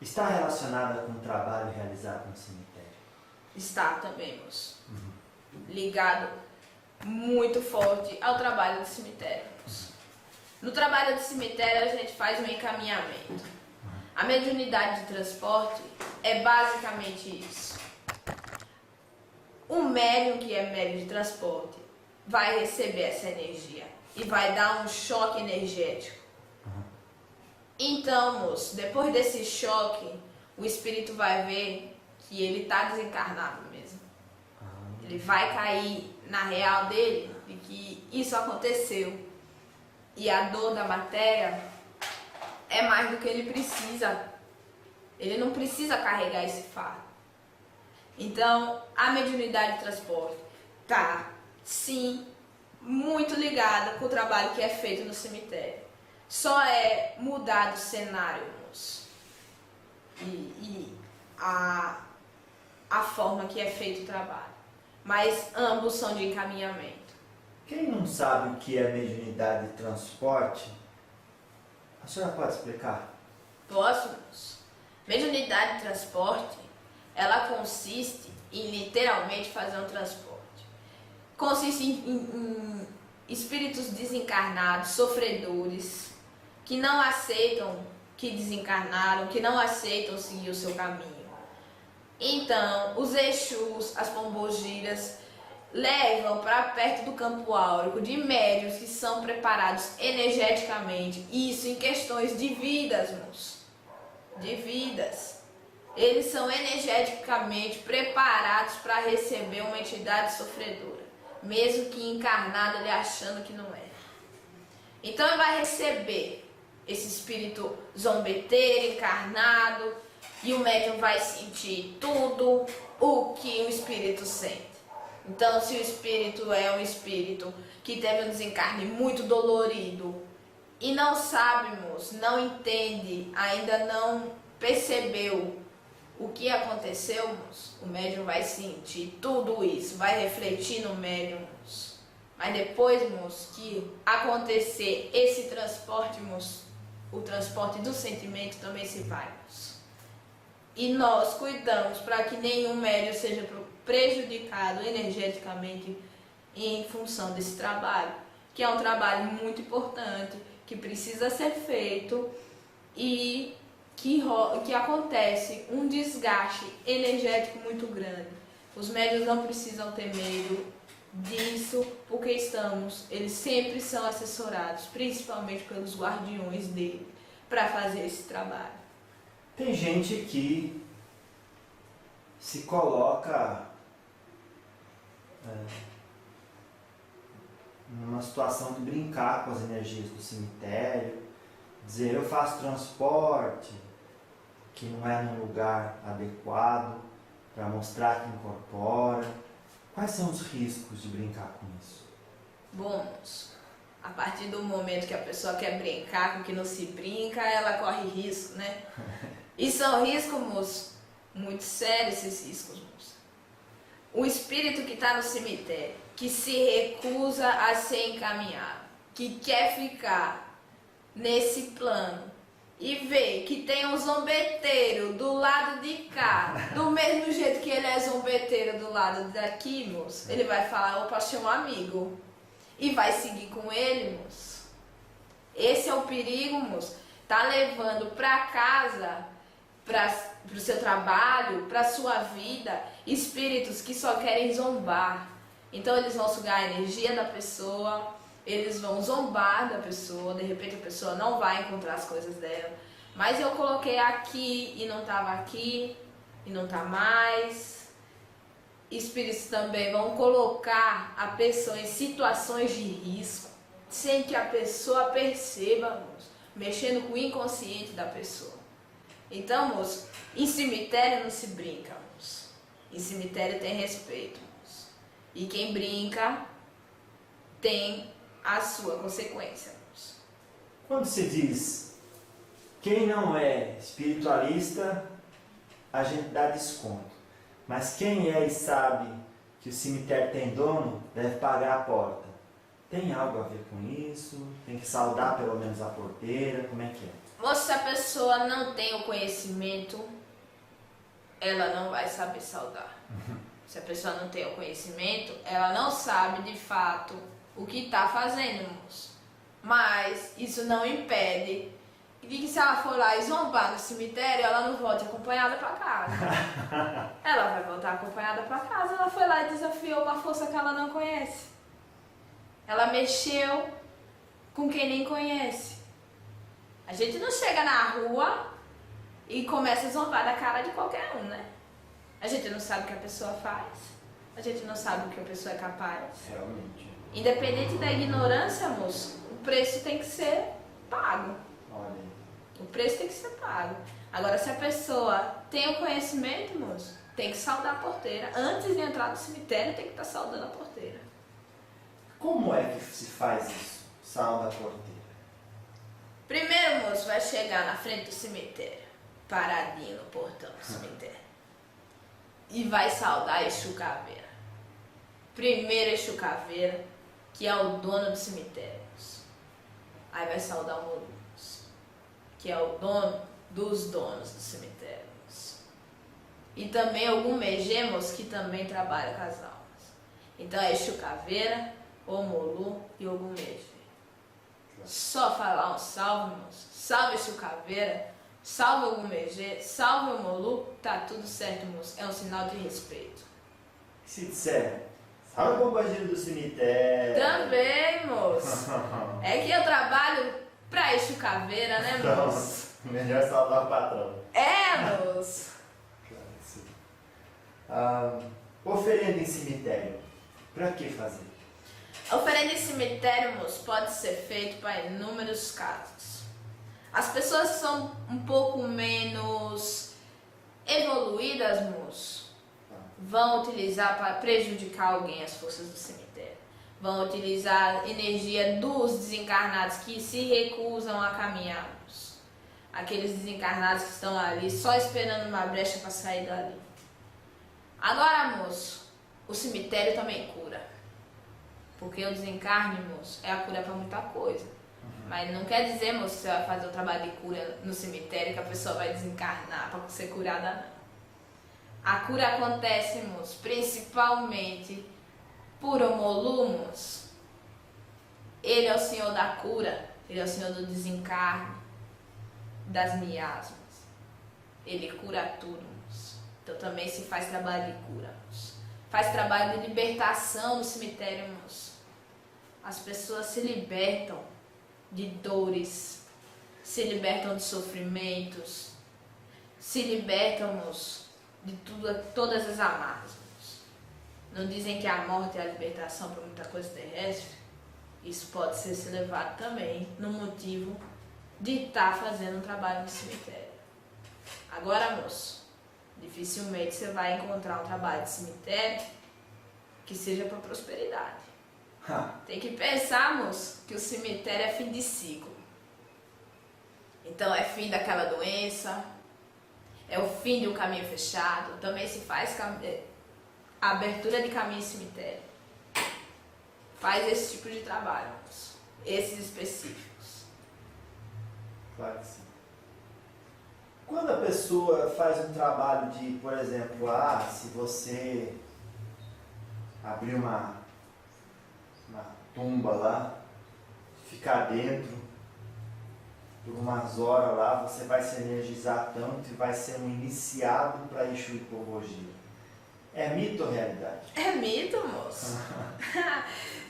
está relacionada com o trabalho realizado no cemitério? Está também, moço. Ligado muito forte ao trabalho do cemitério, moço. No trabalho do cemitério a gente faz um encaminhamento. A mediunidade de transporte é basicamente isso. O médium que é médium de transporte vai receber essa energia e vai dar um choque energético. Então, moço, depois desse choque, o espírito vai ver que ele está desencarnado mesmo. Ele vai cair na real dele de que isso aconteceu. E a dor da matéria é mais do que ele precisa. Ele não precisa carregar esse fardo. Então, a mediunidade de transporte está, sim, muito ligada com o trabalho que é feito no cemitério. Só é mudado o cenário, moço. E a forma que é feito o trabalho. Mas ambos são de encaminhamento. Quem não sabe o que é mediunidade de transporte, a senhora pode explicar? Posso, moço? Mediunidade de transporte, ela consiste em literalmente fazer um transporte. Consiste em espíritos desencarnados, sofredores, que não aceitam que desencarnaram, que não aceitam seguir o seu caminho. Então, os Exus, as pombogiras, levam para perto do campo áurico de médiuns que são preparados energeticamente, isso em questões de vidas, moço, de vidas. Eles são energeticamente preparados para receber uma entidade sofredora, mesmo que encarnado ele achando que não é. Então ele vai receber esse espírito zombeteiro, encarnado, e o médium vai sentir tudo o que o espírito sente. Então, se o espírito é um espírito que teve um desencarne muito dolorido e não sabemos, não entende, ainda não percebeu o que aconteceu, moço, o médium vai sentir tudo isso, vai refletir no médium, moço. Mas depois, moço, que acontecer esse transporte, moço, o transporte do sentimento também se vai, moço. E nós cuidamos para que nenhum médium seja prejudicado energeticamente em função desse trabalho, que é um trabalho muito importante, que precisa ser feito e que acontece um desgaste energético muito grande. Os médiuns não precisam ter medo disso, porque eles sempre são assessorados, principalmente pelos guardiões dele, para fazer esse trabalho. Tem gente que se coloca numa situação de brincar com as energias do cemitério, dizer eu faço transporte, que não é num lugar adequado, para mostrar que incorpora. Quais são os riscos de brincar com isso? Bom, a partir do momento que a pessoa quer brincar com o que não se brinca, ela corre risco, né? E são riscos, moço, muito sérios esses riscos, moço. O espírito que está no cemitério, que se recusa a ser encaminhado, que quer ficar nesse plano e vê que tem um zombeteiro do lado de cá, do mesmo jeito que ele é zombeteiro do lado daqui, moço, ele vai falar, opa, achei um amigo. E vai seguir com ele, moço. Esse é o perigo, moço. Tá levando para casa, para o seu trabalho, para sua vida, espíritos que só querem zombar. Então eles vão sugar a energia da pessoa, eles vão zombar da pessoa, de repente a pessoa não vai encontrar as coisas dela. Mas eu coloquei aqui e não estava aqui, e não está mais. Espíritos também vão colocar a pessoa em situações de risco, sem que a pessoa perceba, moço, mexendo com o inconsciente da pessoa. Então, moço, em cemitério não se brinca, moço. Em cemitério tem respeito, moço. E quem brinca tem a sua consequência, moço. Quando se diz quem não é espiritualista, a gente dá desconto. Mas quem é e sabe que o cemitério tem dono, deve pagar a porta. Tem algo a ver com isso? Tem que saudar pelo menos a porteira? Como é que é? Moço, se a pessoa não tem o conhecimento, ela não vai saber saudar. Se a pessoa não tem o conhecimento, ela não sabe de fato o que está fazendo, moço. Mas isso não impede de que se ela for lá e zombar no cemitério, ela não volte acompanhada para casa. Ela vai voltar acompanhada para casa. Ela foi lá e desafiou uma força que ela não conhece. Ela mexeu com quem nem conhece. A gente não chega na rua e começa a zombar da cara de qualquer um, né? A gente não sabe o que a pessoa faz. A gente não sabe o que a pessoa é capaz. Realmente. Independente da ignorância, moço, o preço tem que ser pago. Olha. O preço tem que ser pago. Agora, se a pessoa tem o conhecimento, moço, tem que saudar a porteira. Antes de entrar no cemitério, tem que estar saudando a porteira. Como é que se faz isso? Sauda a porteira. Primeiro, moço, vai chegar na frente do cemitério, paradinho no portão do cemitério, e vai saudar Exu Caveira. Primeiro Exu Caveira, que é o dono do cemitério, moço. Aí vai saudar o Muru, que é o dono dos donos do cemitério. E também algum Megê, moço, que também trabalha com as almas. Então é Exu Caveira, Omolu e Ogumejê. Só falar um salve, moço. Salve Chucaveira, salve Ogumejê, salve Omolu, tá tudo certo, moço. É um sinal de respeito. Se disser, salve pombagira do cemitério. Também, moço. É que eu trabalho pra Chucaveira, né, Então, moço? melhor salvar o patrão. É, moço. Claro que sim. Oferenda em cemitério. Pra que fazer? Oferenda em cemitério, moço, pode ser feito para inúmeros casos. As pessoas são um pouco menos evoluídas, moço, vão utilizar para prejudicar alguém as forças do cemitério. Vão utilizar a energia dos desencarnados que se recusam a caminhar, moço. Aqueles desencarnados que estão ali só esperando uma brecha para sair dali. Agora, moço, o cemitério também cura. Porque o desencarne, moço, é a cura para muita coisa. Mas não quer dizer, moço, que você vai fazer o trabalho de cura no cemitério que a pessoa vai desencarnar para ser curada, não. A cura acontece, moço, principalmente por Omolu, moço. Ele é o Senhor da cura, ele é o Senhor do desencarne, das miasmas. Ele cura tudo, moço. Então também se faz trabalho de cura, moço. Faz trabalho de libertação no cemitério, moço. As pessoas se libertam de dores, se libertam de sofrimentos, se libertam, moço, de todas as amarras, moço. Não dizem que a morte é a libertação para muita coisa terrestre? Isso pode ser se levado também no motivo de estar fazendo um trabalho no cemitério. Agora, moço, dificilmente você vai encontrar um trabalho de cemitério que seja para prosperidade. Tem que pensar, moço, que o cemitério é fim de ciclo. Então é fim daquela doença, é o fim de um caminho fechado. Também se faz abertura de caminho em cemitério. Faz esse tipo de trabalho, moço. Esses específicos. Claro que sim. Quando a pessoa faz um trabalho de, por exemplo, se você abrir uma tumba lá, ficar dentro por umas horas lá, você vai se energizar tanto e vai ser um iniciado para Exu e Pombogira. É mito ou realidade? É mito, moço.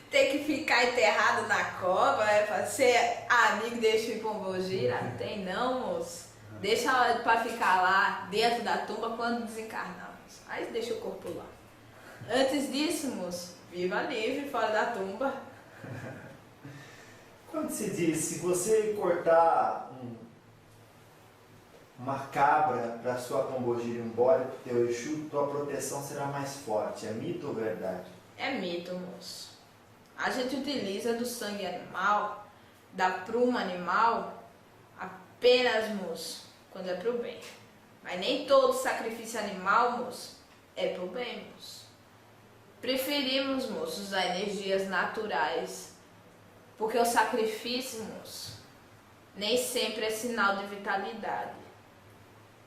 Tem que ficar enterrado na cova, para ser amigo de Exu e Pombogira? Não tem não, moço. Deixa para ficar lá dentro da tumba quando desencarnar, moço. Aí deixa o corpo lá. Antes disso, moço, viva livre fora da tumba. Quando se diz, se você cortar uma cabra para sua pombogira ir embora para o teu Exu, tua proteção será mais forte. É mito ou verdade? É mito, moço. A gente utiliza do sangue animal, da pruma animal, apenas, moço, quando é pro bem. Mas nem todo sacrifício animal, moço, é pro bem, moço. Preferimos, moço, usar energias naturais, porque o sacrifício, moço, nem sempre é sinal de vitalidade.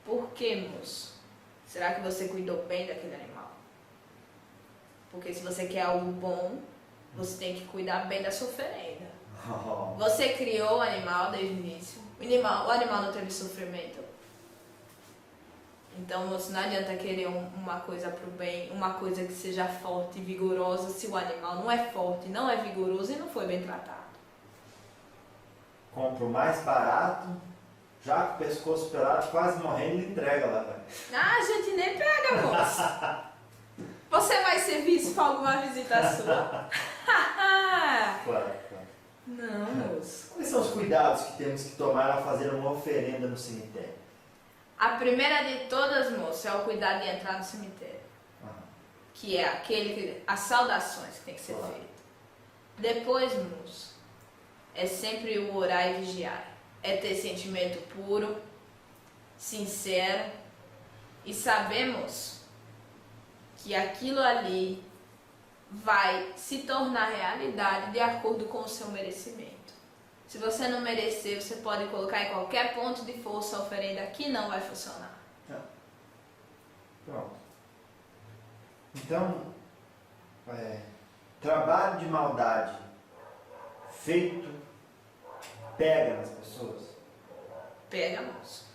Por quê, moço? Será que você cuidou bem daquele animal? Porque se você quer algo bom, você tem que cuidar bem da sua oferenda. Você criou o animal desde o início. O animal não teve sofrimento. Então, moço, não adianta querer uma coisa pro bem, uma coisa que seja forte e vigorosa, se o animal não é forte, não é vigoroso e não foi bem tratado. Compra o mais barato, já com o pescoço pelado, quase morrendo, e entrega lá, velho. Ah, a gente nem pega, moço. Você vai ser visto para alguma visita sua? Claro. Não, moço. Quais são os cuidados que temos que tomar ao fazer uma oferenda no cemitério? A primeira de todas, moço, é o cuidado de entrar no cemitério. Que é as saudações que tem que ser feitas. Depois, moço, é sempre o orar e vigiar. É ter sentimento puro, sincero e sabemos que aquilo ali vai se tornar realidade de acordo com o seu merecimento. Se você não merecer, você pode colocar em qualquer ponto de força a oferenda que não vai funcionar. Pronto. Então, trabalho de maldade feito pega nas pessoas? Pega, moço.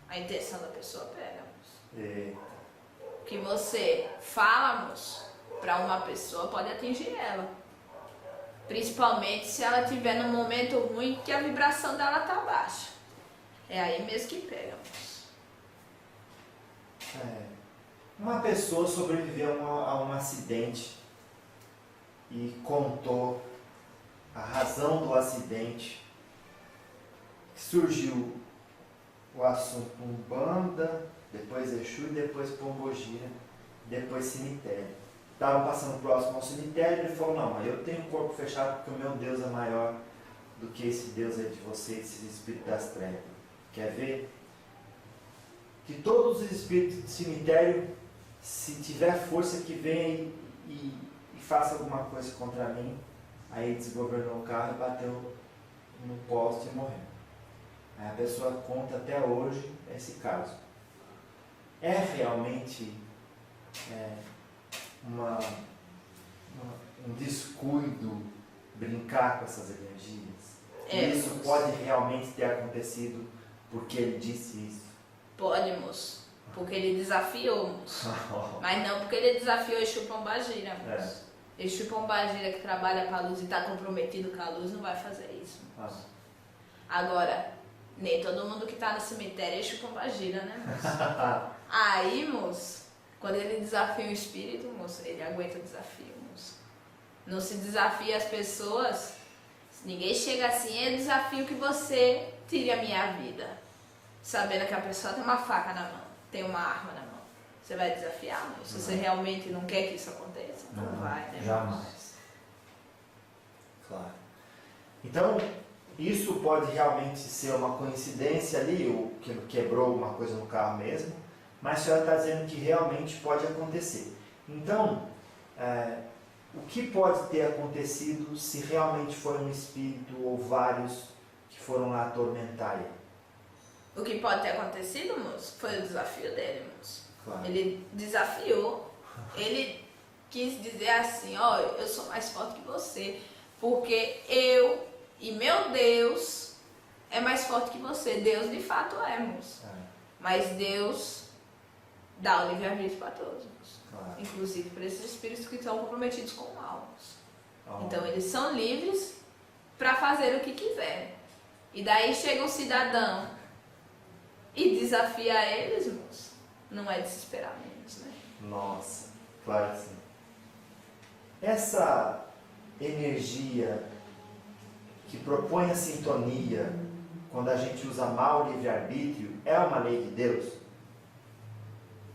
A intenção da pessoa pega, moço. Eita. O que você fala, moço, para uma pessoa pode atingir ela. Principalmente se ela estiver num momento ruim que a vibração dela tá baixa. É aí mesmo que pega, moço. Uma pessoa sobreviveu a um acidente e contou a razão do acidente. Surgiu o assunto Umbanda, depois Exu, depois Pombogira, depois cemitério. Estavam passando próximo ao cemitério e ele falou, não, mas eu tenho um corpo fechado porque o meu Deus é maior do que esse Deus aí de vocês, esses espíritos das trevas. Quer ver? Que todos os espíritos do cemitério, se tiver força que venha e faça alguma coisa contra mim, aí desgovernou o carro e bateu no poste e morreu. Aí a pessoa conta até hoje esse caso. É realmente um descuido brincar com essas energias? Isso moço. pode realmente ter acontecido porque ele disse isso? Pode, moço. Porque ele desafiou, moço. Mas não porque ele desafiou Exu Pombagira, moço. Exu Pombagira que trabalha com a luz e está comprometido com a luz não vai fazer isso, moço. Agora, nem todo mundo que está no cemitério é Exu Pombagira, né, moço? Aí, moço, quando ele desafia o espírito, moço, ele aguenta o desafio, moço. Não se desafia as pessoas. Se ninguém chega assim, é desafio que você tire a minha vida. Sabendo que a pessoa tem uma faca na mão, tem uma arma na mão. Você vai desafiar, moço? Se você realmente não quer que isso aconteça, não vai, né? Jamais. Moço? Claro. Então, isso pode realmente ser uma coincidência ali, o que quebrou uma coisa no carro mesmo, mas a senhora está dizendo que realmente pode acontecer. Então, o que pode ter acontecido se realmente foi um espírito ou vários que foram lá atormentar ele? O que pode ter acontecido, moço, foi o desafio dele, moço. Claro. Ele desafiou, ele quis dizer assim, ó, eu sou mais forte que você, porque eu e meu Deus é mais forte que você. Deus de fato é, moço. Mas Deus dá o livre-arbítrio para todos, moço. Claro. Inclusive para esses espíritos que estão comprometidos com o mal, moço. Então eles são livres para fazer o que quiserem. E daí chega um cidadão e desafia eles, moço. Não é desesperar menos, né? Nossa, claro que sim. Essa energia que propõe a sintonia, quando a gente usa mal o livre-arbítrio, é uma lei de Deus?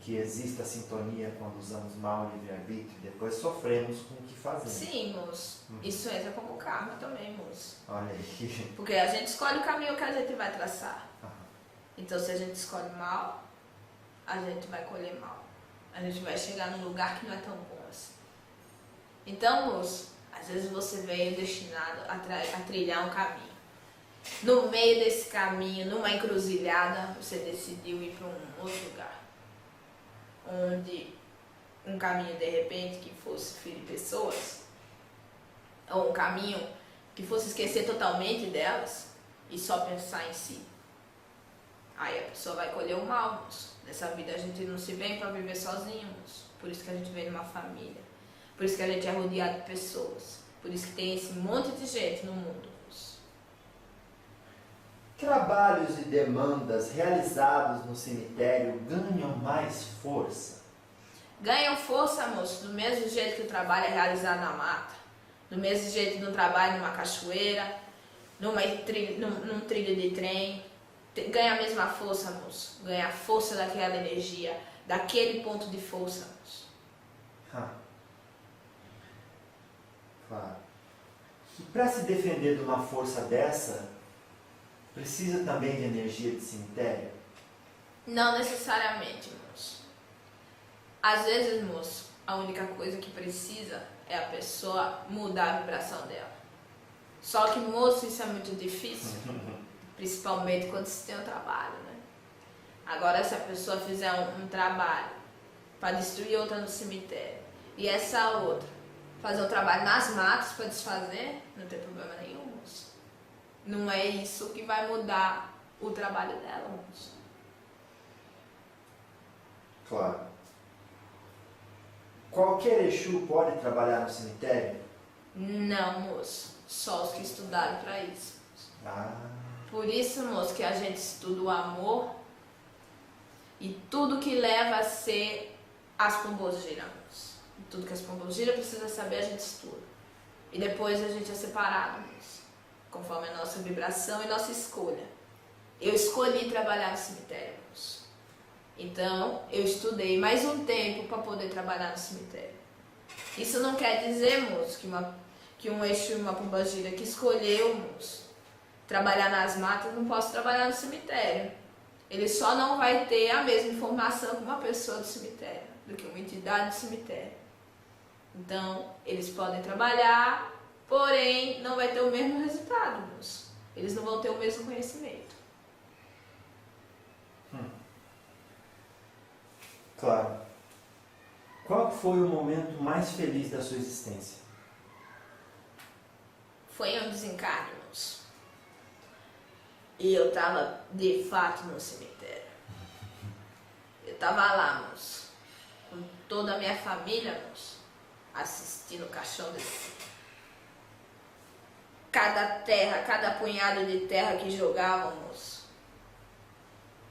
Que exista a sintonia quando usamos mal o livre-arbítrio e depois sofremos com o que fazemos? Sim, moço. Isso entra como karma também, moço. Olha aí. Porque a gente escolhe o caminho que a gente vai traçar. Então, se a gente escolhe mal, a gente vai colher mal. A gente vai chegar num lugar que não é tão bom assim. Então, moço, às vezes você veio destinado a trilhar um caminho. No meio desse caminho, numa encruzilhada, você decidiu ir para um outro lugar. Onde um caminho, de repente, que fosse ferir pessoas, ou um caminho que fosse esquecer totalmente delas e só pensar em si. Aí a pessoa vai colher o mal, moço. Nessa vida a gente não se vem para viver sozinho, moço. Por isso que a gente vem numa família. Por isso que a gente é rodeado de pessoas. Por isso que tem esse monte de gente no mundo, moço. Trabalhos e demandas realizados no cemitério ganham mais força? Ganham força, moço, do mesmo jeito que o trabalho é realizado na mata. Do mesmo jeito que no trabalho numa cachoeira, num trilho de trem. Ganha a mesma força, moço. Ganha a força daquela energia, daquele ponto de força, moço. Claro. E para se defender de uma força dessa, precisa também de energia de cemitério? Não necessariamente, moço. Às vezes, moço, a única coisa que precisa é a pessoa mudar a vibração dela. Só que, moço, isso é muito difícil. Principalmente quando se tem um trabalho, né? Agora, se a pessoa fizer um trabalho para destruir outra no cemitério, e essa outra fazer um trabalho nas matas para desfazer, não tem problema nenhum, moço. Não é isso que vai mudar o trabalho dela, moço. Claro. Qualquer Exu pode trabalhar no cemitério? Não, moço. Só os que estudaram para isso. Ah, Por isso, moço, que a gente estuda o amor e tudo que leva a ser as pombogiras, moço. E tudo que as pombogiras precisam saber, a gente estuda. E depois a gente é separado, moço, conforme a nossa vibração e nossa escolha. Eu escolhi trabalhar no cemitério, moço. Então, eu estudei mais um tempo para poder trabalhar no cemitério. Isso não quer dizer, moço, que um Exu e uma pombogira que escolheu, moço, trabalhar nas matas, não posso trabalhar no cemitério. Ele só não vai ter a mesma informação que uma pessoa do cemitério, do que uma entidade do cemitério. Então, eles podem trabalhar, porém, não vai ter o mesmo resultado, moço. Eles não vão ter o mesmo conhecimento. claro. Qual foi o momento mais feliz da sua existência? Foi um desencarne, moço. E eu tava, de fato, no cemitério. Eu tava lá, moço, com toda a minha família, moço, assistindo o caixão descer. Cada terra, cada punhado de terra que jogavam, moço,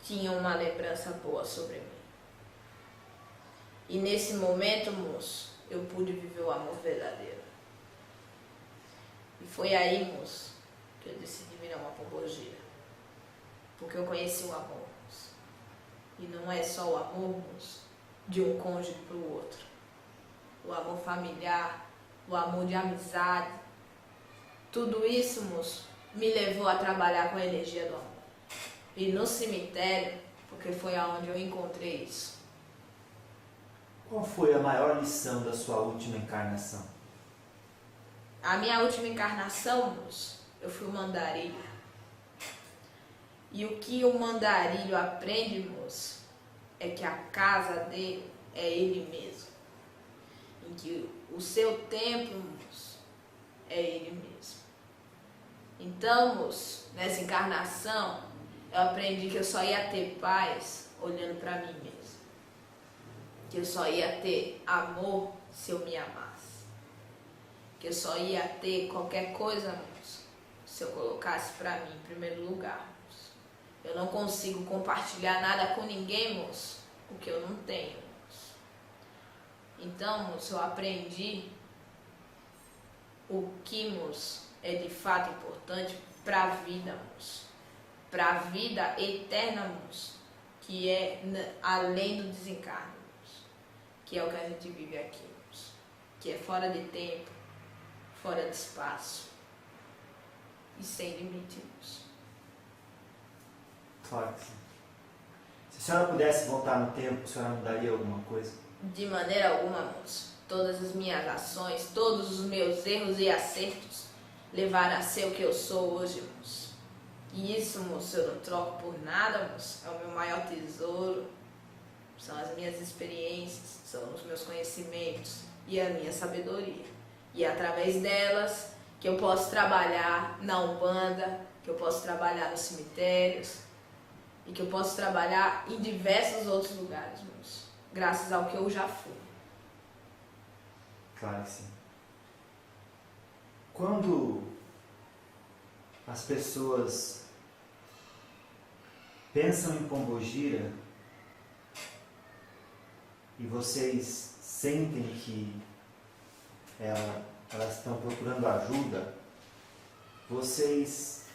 tinha uma lembrança boa sobre mim. E nesse momento, moço, eu pude viver o amor verdadeiro. E foi aí, moço, que eu decidi virar uma pombogira. Porque eu conheci o amor, moço. E não é só o amor, moço, de um cônjuge para o outro. O amor familiar, o amor de amizade. Tudo isso, moço, me levou a trabalhar com a energia do amor. E no cemitério, porque foi aonde eu encontrei isso. Qual foi a maior lição da sua última encarnação? A minha última encarnação, moço, eu fui um mandarilho. E o que o mandarilho aprende, moço, é que a casa dele é ele mesmo. Em que o seu templo, moço, é ele mesmo. Então, moço, nessa encarnação, eu aprendi que eu só ia ter paz olhando para mim mesmo. Que eu só ia ter amor se eu me amasse. Que eu só ia ter qualquer coisa, moço, se eu colocasse para mim em primeiro lugar, moço. Eu não consigo compartilhar nada com ninguém, moço, o que eu não tenho, moço. Então, moço, eu aprendi o que, moço, é de fato importante para a vida, moço. Para a vida eterna, moço, que é além do desencarne, moço. Que é o que a gente vive aqui, moço. Que é fora de tempo, fora de espaço e sem limite, moço. Claro que sim. Se a senhora pudesse voltar no tempo, a senhora mudaria alguma coisa? De maneira alguma, moço. Todas as minhas ações, todos os meus erros e acertos levaram a ser o que eu sou hoje, moço. E isso, moço, eu não troco por nada, moço. É o meu maior tesouro. São as minhas experiências, são os meus conhecimentos e a minha sabedoria. E é através delas que eu posso trabalhar na Umbanda, que eu posso trabalhar nos cemitérios e que eu posso trabalhar em diversos outros lugares, moço. Graças ao que eu já fui. Claro que sim. Quando as pessoas pensam em pombogira e vocês sentem que elas estão procurando ajuda, vocês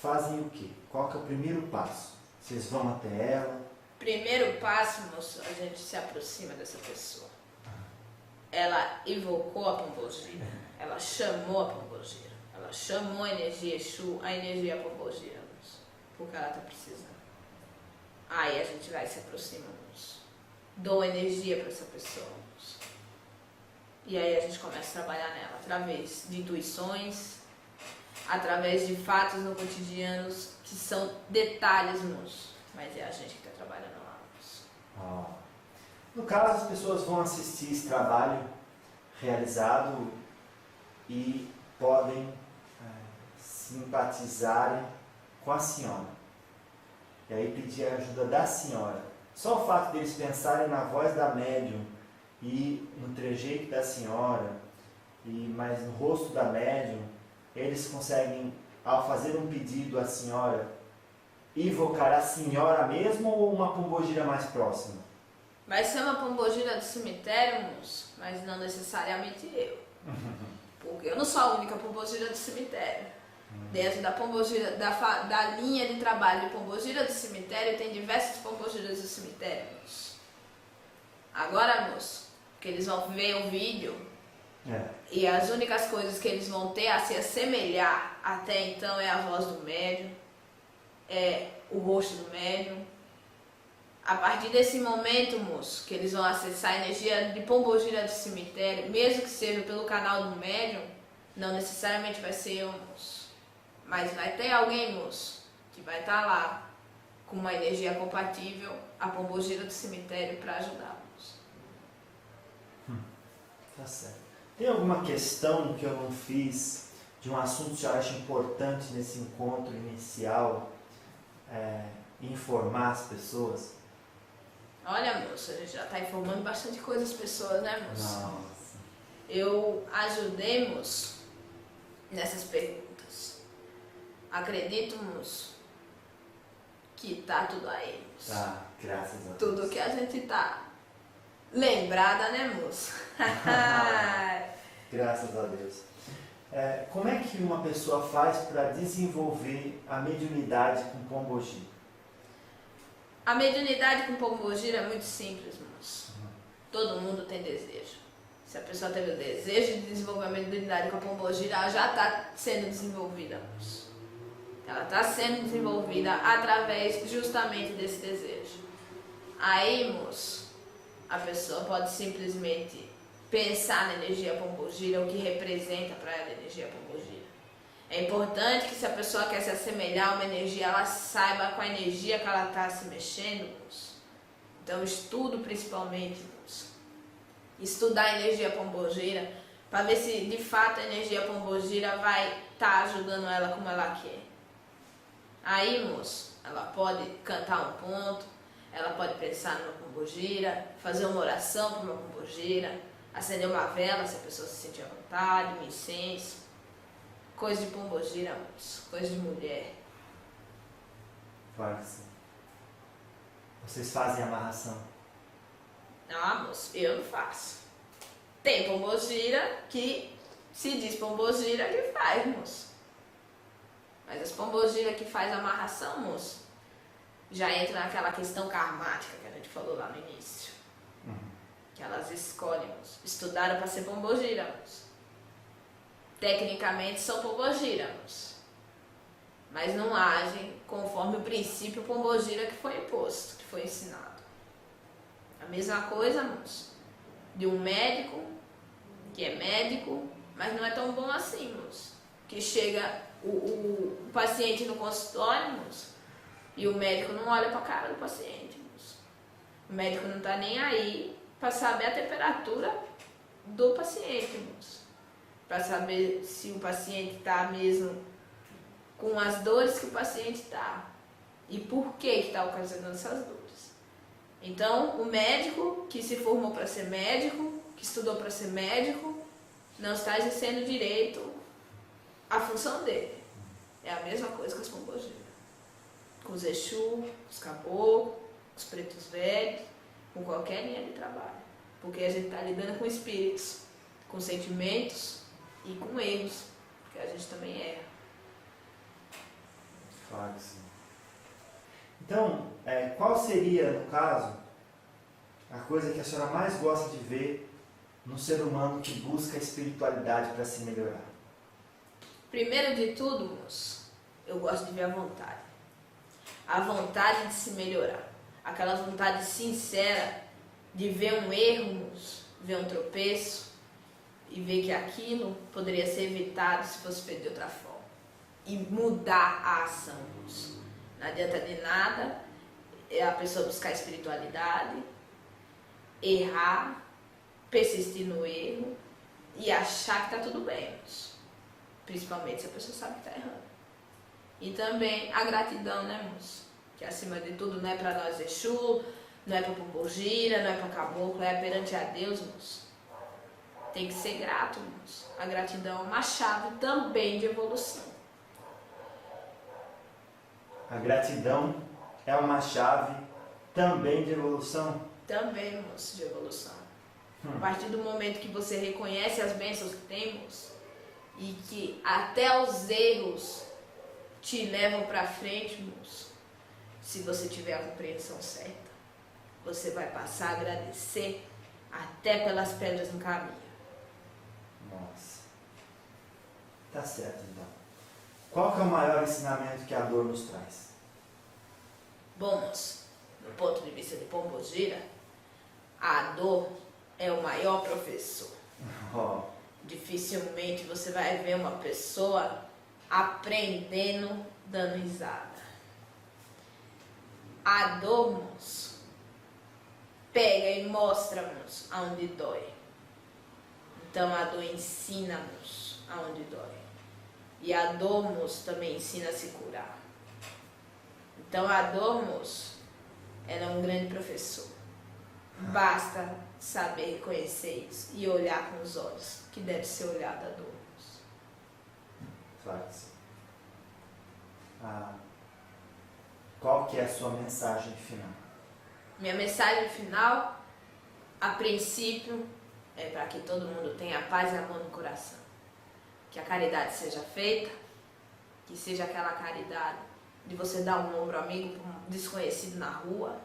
fazem o quê? Qual que é o primeiro passo? Vocês vão até ela? Primeiro passo, moço, a gente se aproxima dessa pessoa. Ela evocou a pombogira, ela chamou a pombogira, ela chamou a energia Exu, a energia pombogira, moço, porque ela está precisando. Aí a gente vai e se aproxima, moço. Dou energia para essa pessoa, moço. E aí a gente começa a trabalhar nela, através de intuições, através de fatos no cotidiano que são detalhes, moço. Mas é a gente que está trabalhando lá, moço. No caso, as pessoas vão assistir esse trabalho realizado e podem simpatizarem com a senhora. E aí pedir a ajuda da senhora. Só o fato deles pensarem na voz da médium e no trejeito da senhora, mas no rosto da médium, eles conseguem, ao fazer um pedido à senhora, invocar a senhora mesmo ou uma pombogira mais próxima? Vai ser uma pombogira do cemitério, moço, mas não necessariamente eu. Porque eu não sou a única pombogira do cemitério. Dentro da pombogira, da linha de trabalho de pombogira do cemitério, tem diversas pombogiras do cemitério, moço. Agora, moço, que eles vão ver o vídeo e as únicas coisas que eles vão ter a se assemelhar até então é a voz do médium, é o rosto do médium. A partir desse momento, moço, que eles vão acessar a energia de pombogira do cemitério, mesmo que seja pelo canal do médium, não necessariamente vai ser eu, moço. Mas vai ter alguém, moço, que vai estar lá com uma energia compatível à pombogira do cemitério para ajudá-los. Tá certo. Tem alguma questão que eu não fiz de um assunto que eu acho importante nesse encontro inicial, informar as pessoas? Olha, moço, a gente já está informando bastante coisa às pessoas, né, moço? Nossa. Eu ajudei, moço, nessas perguntas. Acredito, moço, que tá tudo aí, moço. Tá, graças a Deus. Tudo que a gente tá lembrada, né, moço? Graças a Deus. Como é que uma pessoa faz para desenvolver a mediunidade com pombogira? A mediunidade com pombogira é muito simples, moço. Todo mundo tem desejo. Se a pessoa teve o desejo de desenvolver a mediunidade com a pombogira, ela já está sendo desenvolvida, moço. Ela está sendo desenvolvida através justamente desse desejo. Aí, moço, a pessoa pode simplesmente pensar na energia pombogira, o que representa para ela a energia pombogira. É importante que se a pessoa quer se assemelhar a uma energia, ela saiba com a energia que ela está se mexendo, moço. Então, estudo principalmente, moço. Estudar a energia pombogira para ver se de fato a energia pombogira vai estar ajudando ela como ela quer. Aí, moço, ela pode cantar um ponto, ela pode pensar numa pombogira, fazer uma oração para uma pombogira, acender uma vela se a pessoa se sentir à vontade, um incenso. Coisa de pombogira, moço, coisa de mulher. Claro que sim. Vocês fazem amarração? Ah, moço, eu não faço. Tem pombogira que se diz pombogira que faz, moço. Mas as pombogiras que faz amarração, moço, já entra naquela questão karmática que a gente falou lá no início. Que elas escolhem, moço. Estudaram para ser pombogira, moço. Tecnicamente são pombogira, moço. Mas não agem conforme o princípio pombogira que foi imposto, que foi ensinado. A mesma coisa, moço, de um médico, que é médico, mas não é tão bom assim, moço. Que chega o paciente no consultório, moço, e o médico não olha para a cara do paciente, moço. O médico não está nem aí para saber a temperatura do paciente, moço. Para saber se o paciente está mesmo com as dores que o paciente está. E por que está ocasionando essas dores. Então, o médico que se formou para ser médico, que estudou para ser médico, não está exercendo direito à função dele. É a mesma coisa com as pombogiras. Com os Exu, os caboclos, os pretos velhos, com qualquer linha de trabalho. Porque a gente está lidando com espíritos, com sentimentos e com erros, porque a gente também erra. Claro que sim. Então, qual seria, no caso, a coisa que a senhora mais gosta de ver no ser humano que busca a espiritualidade para se melhorar? Primeiro de tudo, moço, eu gosto de ver a vontade. A vontade de se melhorar. Aquela vontade sincera de ver um erro, moço, ver um tropeço e ver que aquilo poderia ser evitado se fosse feito de outra forma. E mudar a ação, moço. Não adianta de nada a pessoa buscar espiritualidade, errar, persistir no erro e achar que tá tudo bem, moço. Principalmente se a pessoa sabe que tá errando. E também a gratidão, né, moço? Que acima de tudo não é pra nós Exu, não é pra Pombogira, não é pra Caboclo, é perante a Deus, moço. Tem que ser grato, moço. A gratidão é uma chave também de evolução. A gratidão é uma chave também de evolução? Também, moço, de evolução. A partir do momento que você reconhece as bênçãos que tem, moço, e que até os erros te levam pra frente, moço, se você tiver a compreensão certa, você vai passar a agradecer até pelas pedras no caminho. Nossa. Tá certo, então. Qual que é o maior ensinamento que a dor nos traz? Bom, moço, do ponto de vista de Pombogira, a dor é o maior professor. Oh, Dificilmente você vai ver uma pessoa aprendendo dando risada. A dor, moço, pega e mostra, moço, aonde dói. Então a dor ensina, moço, aonde dói. E a dor, moço, também ensina a se curar. Então a dor, moço, ela é um grande professor. Basta saber reconhecer isso e olhar com os olhos que deve ser olhado a dor, moço. claro que sim. Qual que é a sua mensagem final? Minha mensagem final, a princípio, é para que todo mundo tenha paz e amor no coração. Que a caridade seja feita, que seja aquela caridade de você dar um ombro amigo para um desconhecido na rua,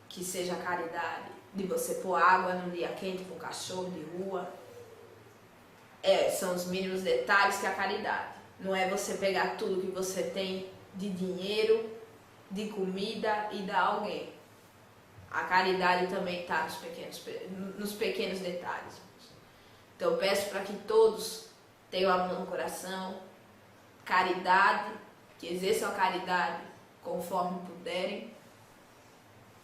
que seja a caridade de você pôr água num dia quente para um cachorro de rua. São os mínimos detalhes que a caridade. Não é você pegar tudo que você tem de dinheiro, de comida e dar a alguém. A caridade também está nos pequenos detalhes. Então eu peço para que todos tenham amor no coração, caridade, que exerçam a caridade conforme puderem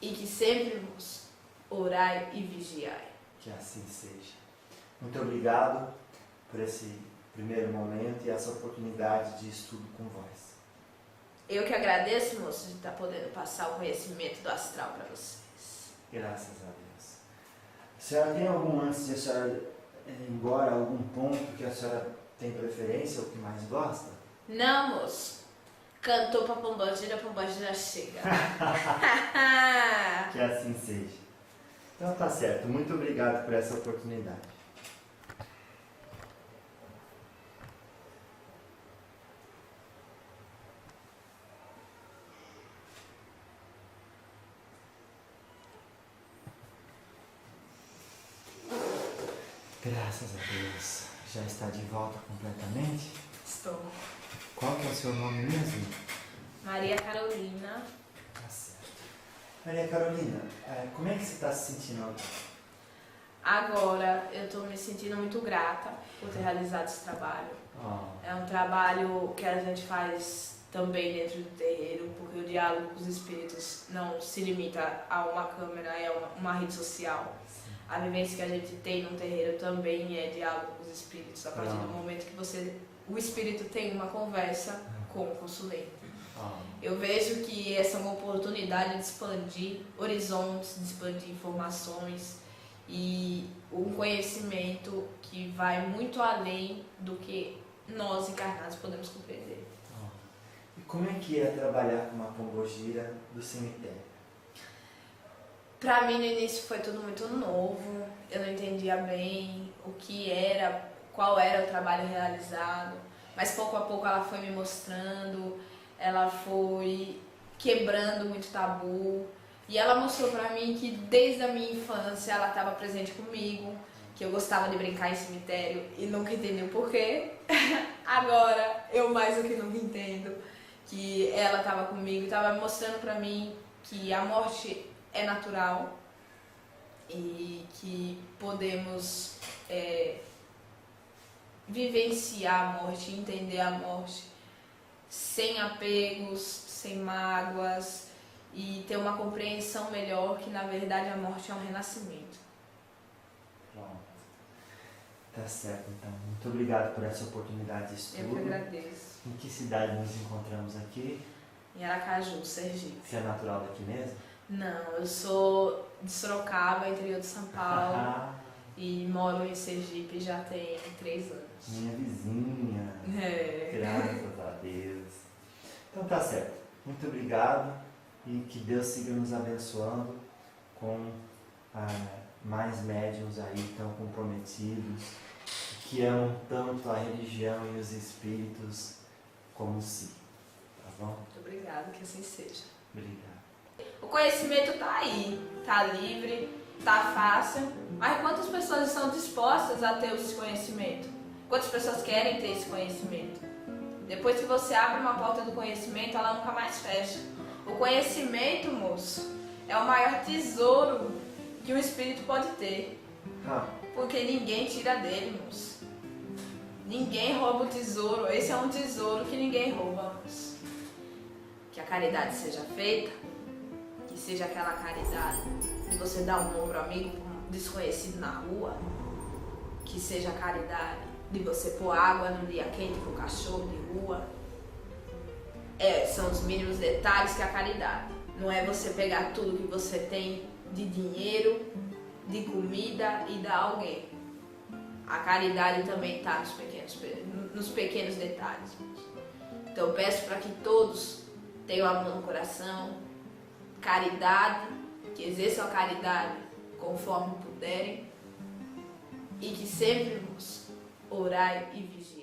e que sempre nos orai e vigiai. Que assim seja. Muito obrigado por esse primeiro momento e essa oportunidade de estudo com vós. Eu que agradeço, moço, de estar podendo passar o conhecimento do astral para vocês. Graças a Deus. A senhora tem algum, antes de a senhora ir embora, algum ponto que a senhora tem preferência ou que mais gosta? Não, moço. Cantou pra Pombogira, a Pombogira chega. Que assim seja. Então tá certo. Muito obrigado por essa oportunidade. Graças a Deus. Já está de volta completamente? Estou. Qual que é o seu nome mesmo? Maria Carolina. Tá certo. Maria Carolina, como é que você está se sentindo agora? Agora eu estou me sentindo muito grata por ter realizado esse trabalho. Oh. É um trabalho que a gente faz também dentro do terreiro, porque o diálogo com os espíritos não se limita a uma câmera, é uma rede social. Sim. A vivência que a gente tem no terreiro também é diálogo com os espíritos, a partir do momento que o espírito tem uma conversa com o consulente. Eu vejo que essa é uma oportunidade de expandir horizontes, de expandir informações e um conhecimento que vai muito além do que nós encarnados podemos compreender. E como é que é trabalhar com uma pombogira do cemitério? Pra mim no início foi tudo muito novo, eu não entendia bem o que era, qual era o trabalho realizado, mas pouco a pouco ela foi me mostrando, ela foi quebrando muito tabu e ela mostrou pra mim que desde a minha infância ela estava presente comigo, que eu gostava de brincar em cemitério e nunca entendi o porquê. Agora eu mais do que nunca entendo que ela estava comigo, estava mostrando pra mim que a morte é natural e que podemos vivenciar a morte, entender a morte sem apegos, sem mágoas e ter uma compreensão melhor que na verdade a morte é um renascimento. Pronto. Tá certo, então. Muito obrigado por essa oportunidade de estudo. Eu que agradeço. Em que cidade nos encontramos aqui? Em Aracaju, Sergipe. Você é natural daqui mesmo? Não, eu sou de Sorocaba, interior de São Paulo. E moro em Sergipe já tem 3 anos. Minha vizinha. É. Graças a Deus. Então tá certo. Muito obrigado e que Deus siga nos abençoando com mais médiuns aí tão comprometidos, que amam tanto a religião e os espíritos como si. Tá bom? Muito obrigada, que assim seja. Obrigado. O conhecimento tá aí, tá livre, tá fácil, mas quantas pessoas estão dispostas a ter esse conhecimento? Quantas pessoas querem ter esse conhecimento? Depois que você abre uma porta do conhecimento, ela nunca mais fecha. O conhecimento, moço, é o maior tesouro que um espírito pode ter. Porque ninguém tira dele, moço. Ninguém rouba o tesouro. Esse é um tesouro que ninguém rouba, moço. Que a caridade seja feita, que seja aquela caridade de você dar um ombro amigo para um desconhecido na rua, que seja a caridade de você pôr água num dia quente para o cachorro de rua. São os mínimos detalhes que a caridade. Não é você pegar tudo que você tem de dinheiro, de comida e dar a alguém. A caridade também está nos pequenos detalhes. Então eu peço para que todos tenham amor no coração, caridade, que exerçam a caridade conforme puderem e que sempre orai e vigiai.